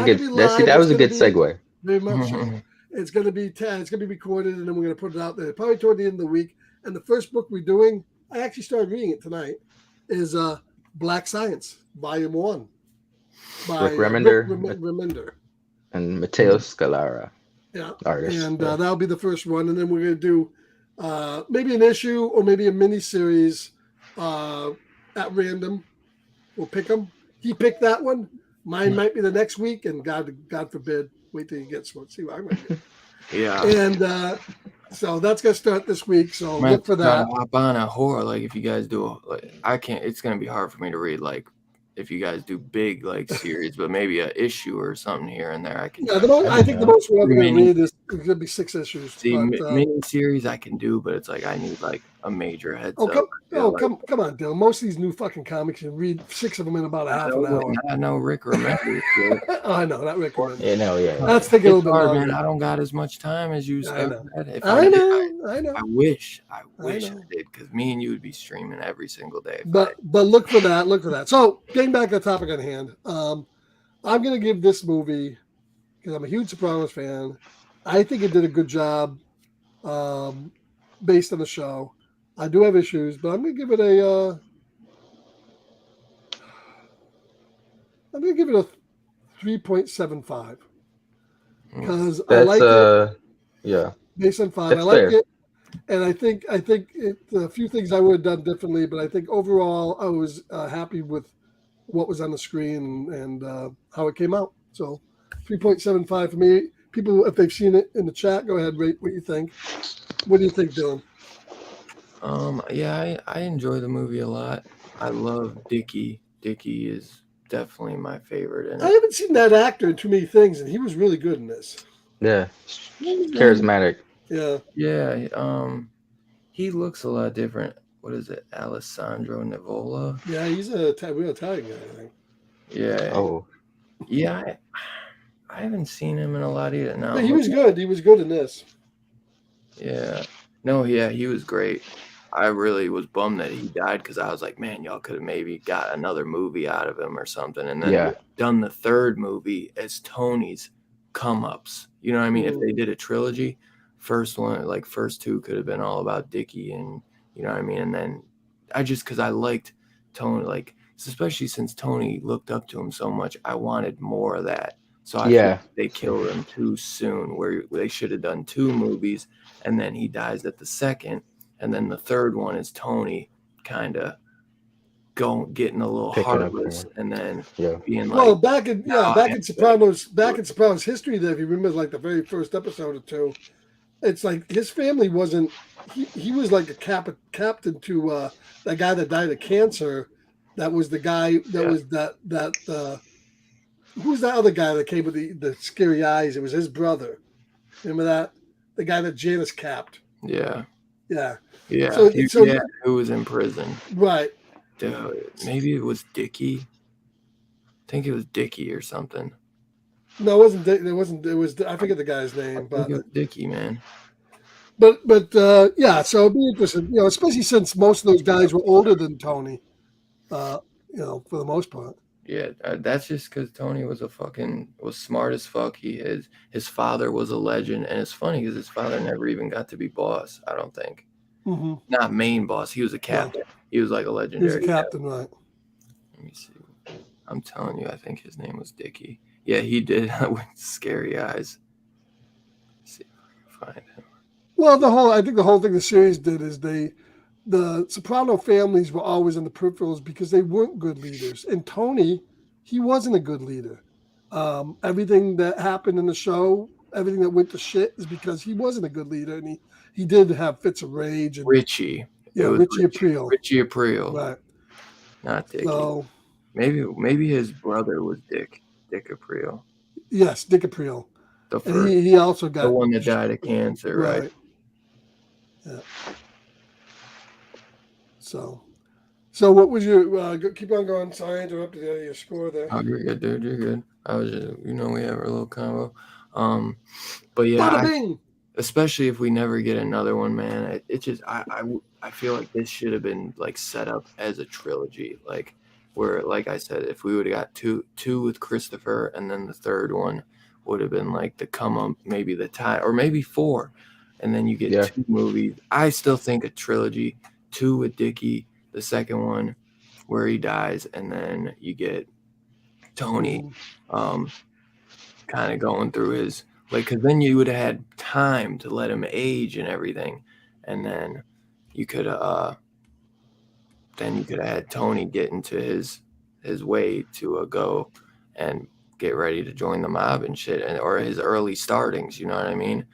was a good segue. Very much so. It's going to be recorded, and then we're going to put it out there probably toward the end of the week. And the first book we're doing, I actually started reading it tonight, is Black Science, Volume 1 by Rick Remender. Remender. And Matteo Scalera. Yeah. Artist. And that'll be the first one. And then we're going to do maybe an issue or maybe a mini series at random. We'll pick them. He picked that one. Mine might be the next week, and God forbid, wait till he gets one. See what I'm going to get. Yeah. And so that's going to start this week. So look for that. Hop on a horror. Like if you guys do, I can't. It's going to be hard for me to read. Like if you guys do big series, but maybe an issue or something here and there, I can. Yeah, I think the most we're going to read is going to be 6 issues. The mini series I can do, but it's like I need like a major heads up. Come on, Dylan. Most of these new fucking comics, you read 6 of them in about a half an hour. I know Rick remembers. Oh, I know, not Rick remembers. Yeah. That's taking a little bit longer. Man, I don't got as much time as you. I know. I know. I wish I did, because me and you would be streaming every single day. But look for that. Look for that. So getting back to the topic at hand, I'm going to give this movie, because I'm a huge Sopranos fan. I think it did a good job based on the show. I do have issues, but I'm going to give it a 3.75 because I like it. Yeah. Based on 5, That's I like fair. it, and I think a few things I would have done differently, but I think overall I was happy with what was on the screen and how it came out. So 3.75 for me. People, if they've seen it in the chat, go ahead, rate what you think. What do you think, Dylan? Yeah, I enjoy the movie a lot. I love Dickie. Dickie is definitely my favorite. I haven't seen that actor in too many things, and he was really good in this. Yeah, charismatic. Yeah. Yeah. He looks a lot different. What is it, Alessandro Nivola? Yeah, he's a real Italian guy, I think. Yeah. Oh. Yeah, I haven't seen him in a lot either. No, but he was good. He was good in this. Yeah. No, yeah, he was great. I really was bummed that he died, because I was like, man, y'all could have maybe got another movie out of him or something, and then done the third movie as Tony's come-ups. You know what I mean? If they did a trilogy, first 2 could have been all about Dickie, and you know what I mean? And then because I liked Tony, especially since Tony looked up to him so much, I wanted more of that. So I think they killed him too soon, where they should have done 2 movies, and then he dies at the second, and then the third one is Tony kind of getting a little heartless, and then being like, back in Sopranos history, there, if you remember, the very first episode or 2, it's like his family wasn't. He was like a captain to that guy that died of cancer. That was the guy that was that. Who's that other guy that came with the scary eyes? It was his brother. Remember that? The guy that Janice capped. Yeah. Yeah. Yeah. Who was in prison. Right. Maybe it was Dickie. I think it was Dickie or something. No, it wasn't. It wasn't. It was. I forget the guy's name, but it was Dickie, man. But yeah. So it'd be interesting, especially since most of those guys were older than Tony. For the most part. Yeah, that's just because Tony was smart as fuck. His father was a legend, and it's funny because his father never even got to be boss. I don't think. Mm-hmm. Not main boss. He was a captain. Yeah. He was like a legendary. He was a captain, right? Let me see. I'm telling you, I think his name was Dickie. Yeah, he did with scary eyes. Let's see if I can find him. Well, I think the whole thing the series did is the Soprano families were always in the peripherals because they weren't good leaders. And Tony, he wasn't a good leader. Everything that happened in the show, everything that went to shit, is because he wasn't a good leader, and he did have fits of rage. And Richie. It was Richie Aprile. Richie Aprile. Right. Not Dickie. So maybe his brother was Dick Aprile. yes, Dick Aprile. The And first, he also got the one that died of cancer, right? Yeah. So what was your keep on going? Sorry, I interrupted your score there. Oh, you're good, dude. You're good. I was just, we have our little combo. But yeah, Bada bing! especially if we never get another one, man. It just I feel like this should have been like set up as a trilogy, like where, like I said, if we would have got two with Christopher, and then the third one would have been like the come up, maybe the tie, or maybe 4, and then you get 2 movies. I still think a trilogy, 2 with Dickie, the second one where he dies, and then you get Tony kind of going through his, like, because then you would have had time to let him age and everything, and then you could have had Tony get into his way to go and get ready to join the mob and shit, or his early startings, you know what I mean?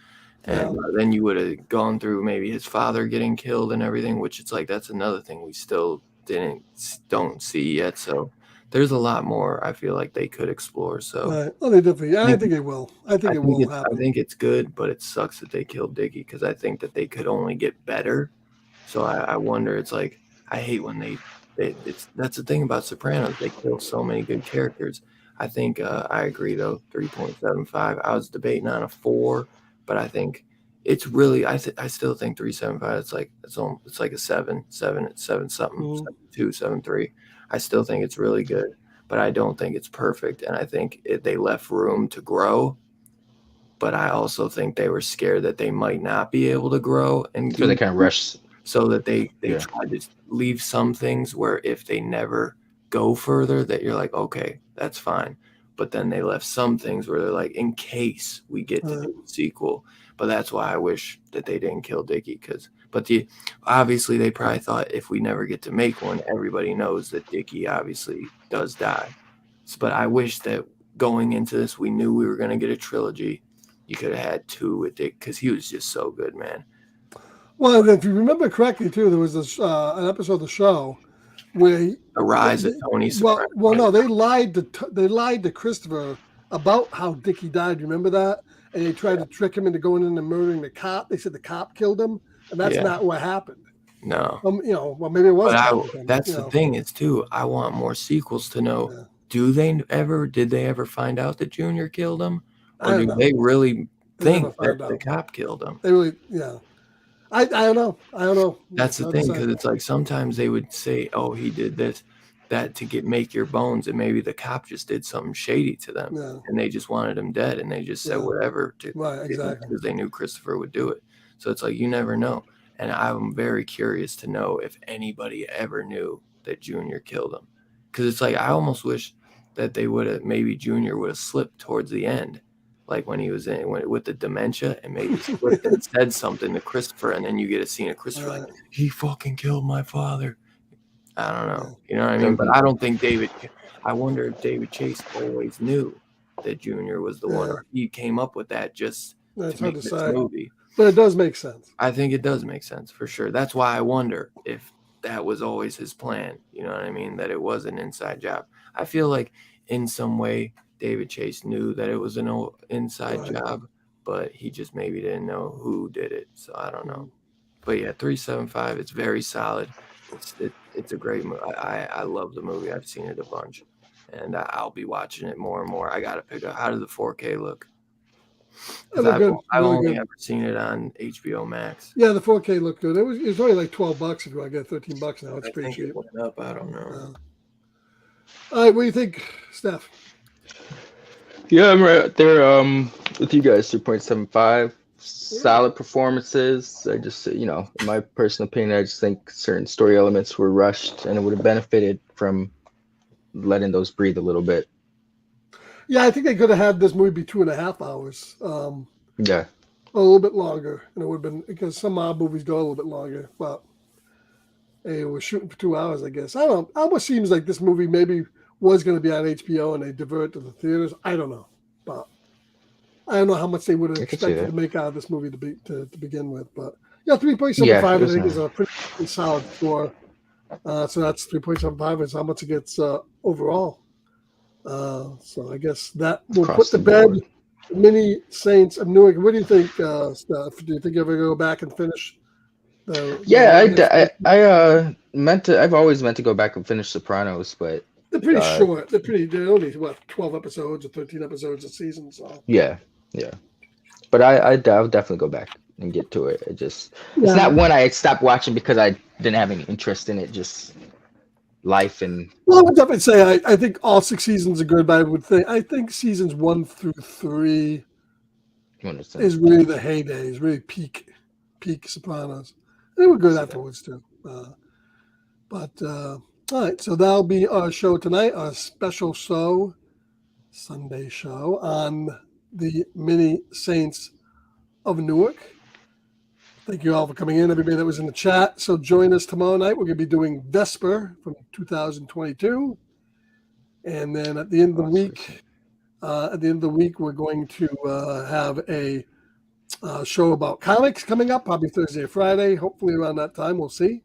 And then you would have gone through maybe his father getting killed and everything, which it's like that's another thing we still don't see yet. So there's a lot more I feel like they could explore. So they definitely. I think it will. I think it will happen. I think it's good, but it sucks that they killed Dickie, because I think that they could only get better. So I wonder. It's like I hate when that's the thing about Sopranos. They kill so many good characters. I think I agree though. 3.75. I was debating on a 4, but I think it's really. I still think 3.75. It's like a 7 something, 7.2, 7.3. I still think it's really good, but I don't think it's perfect. And I think they left room to grow. But I also think they were scared that they might not be able to grow, and so they kind of rush. So that they tried to leave some things where if they never go further, that you're like, okay, that's fine. But then they left some things where they're like, in case we get to do a sequel. But that's why I wish that they didn't kill Dickie, obviously they probably thought if we never get to make one, everybody knows that Dickie obviously does die. But I wish that going into this, we knew we were going to get a trilogy. You could have had 2 with Dick, because he was just so good, man. Well, if you remember correctly, too, there was this an episode of the show where the rise of Tony Soprano. Well, no, they lied to Christopher about how Dickie died. You remember that? And they tried to trick him into going in and murdering the cop. They said the cop killed him, and that's not what happened. No. Well, maybe it was. That's the thing is too. I want more sequels to know. Yeah. Did they ever find out that Junior killed him, or do they really think that the cop killed him? They really, I don't know. That's the thing, because it's like sometimes they would say, "Oh, he did this, that to make your bones," and maybe the cop just did something shady to them, and they just wanted him dead, and they just said whatever because they knew Christopher would do it. So it's like you never know, and I'm very curious to know if anybody ever knew that Junior killed him, because it's like I almost wish that they would have, maybe Junior would have slipped towards the end. Like when he was with the dementia, and maybe slipped and said something to Christopher, and then you get a scene of Christopher like, he fucking killed my father. I don't know. You know what I mean? But I don't think I wonder if David Chase always knew that Junior was the one, or he came up with that just to make this movie. But it does make sense. I think it does make sense for sure. That's why I wonder if that was always his plan. You know what I mean? That it was an inside job. I feel like in some way David Chase knew that it was an inside job, but he just maybe didn't know who did it. So I don't know. But yeah, 3.75. It's very solid. It's a great movie. I love the movie. I've seen it a bunch, and I'll be watching it more and more. I got to pick up. How does the 4K look? I've only ever seen it on HBO Max. Yeah, the 4K looked good. It was only like $12 if I get $13 now. It's pretty cheap. It went up. I don't know. All right, what do you think, Steph? Yeah, I'm right there with you guys. 3.75. Solid performances. I just, in my personal opinion, I just think certain story elements were rushed, and it would have benefited from letting those breathe a little bit. Yeah, I think they could have had this movie be 2.5 hours. Yeah. A little bit longer. And it would have been, because some mob movies go a little bit longer. But hey, we're shooting for 2 hours, I guess. I don't know. It almost seems like this movie maybe was going to be on HBO and they divert it to the theaters. I don't know, but I don't know how much they would have expected to make out of this movie to begin with. But yeah, 3.75 I think is a pretty solid score. So that's 3.75 is how much it gets overall. So I guess that will put to bed Mini Saints of Newark. What do you think, Steph? Do you think you're ever going to go back and finish? I've always meant to go back and finish Sopranos, but they're pretty short. They're only 12 episodes or 13 episodes a season. So yeah. But I'll definitely go back and get to it. It's not one I stopped watching because I didn't have any interest in it. Just life and. Well, I would definitely say I think all 6 seasons are good, but I think seasons 1 through 3 is really the heyday. Is really peak Sopranos. They were good afterwards too. But all right, so that'll be our show tonight, our special show, Sunday show on the Mini Saints of Newark. Thank you all for coming in, everybody that was in the chat. So join us tomorrow night. We're going to be doing Vesper from 2022. And then at the end of the week, we're going to have a show about comics coming up, probably Thursday or Friday. Hopefully around that time, we'll see.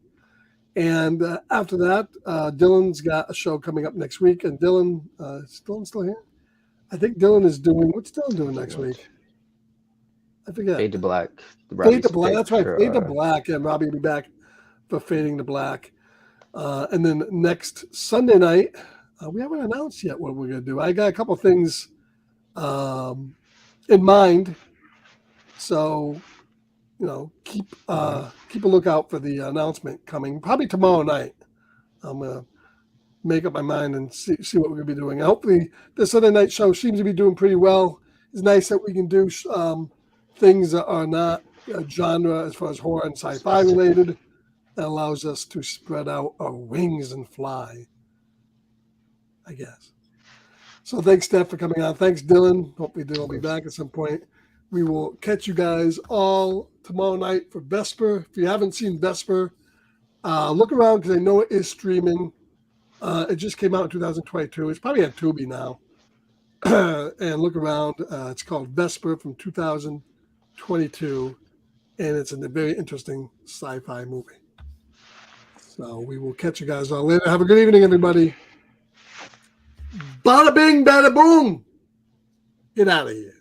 And after that, Dylan's got a show coming up next week. And Dylan, is Dylan still here? I think Dylan is doing, what's Dylan doing next week? I forget. Fade to Black. Fade to Black, that's right. Fade to Black. And Robbie will be back for Fading to Black. And then next Sunday night, we haven't announced yet what we're going to do. I got a couple things in mind. So, keep a lookout for the announcement coming. Probably tomorrow night. I'm going to make up my mind and see what we're going to be doing. Hopefully, the Sunday night show seems to be doing pretty well. It's nice that we can do things that are not genre as far as horror and sci-fi related. That allows us to spread out our wings and fly, I guess. So thanks, Steph, for coming on. Thanks, Dylan. Hopefully Dylan will be back at some point. We will catch you guys all tomorrow night for Vesper. If you haven't seen Vesper, look around because I know it is streaming. It just came out in 2022. It's probably at Tubi now. And look around. It's called Vesper from 2022. And it's a very interesting sci-fi movie. So we will catch you guys all later. Have a good evening, everybody. Bada bing, bada boom. Get out of here.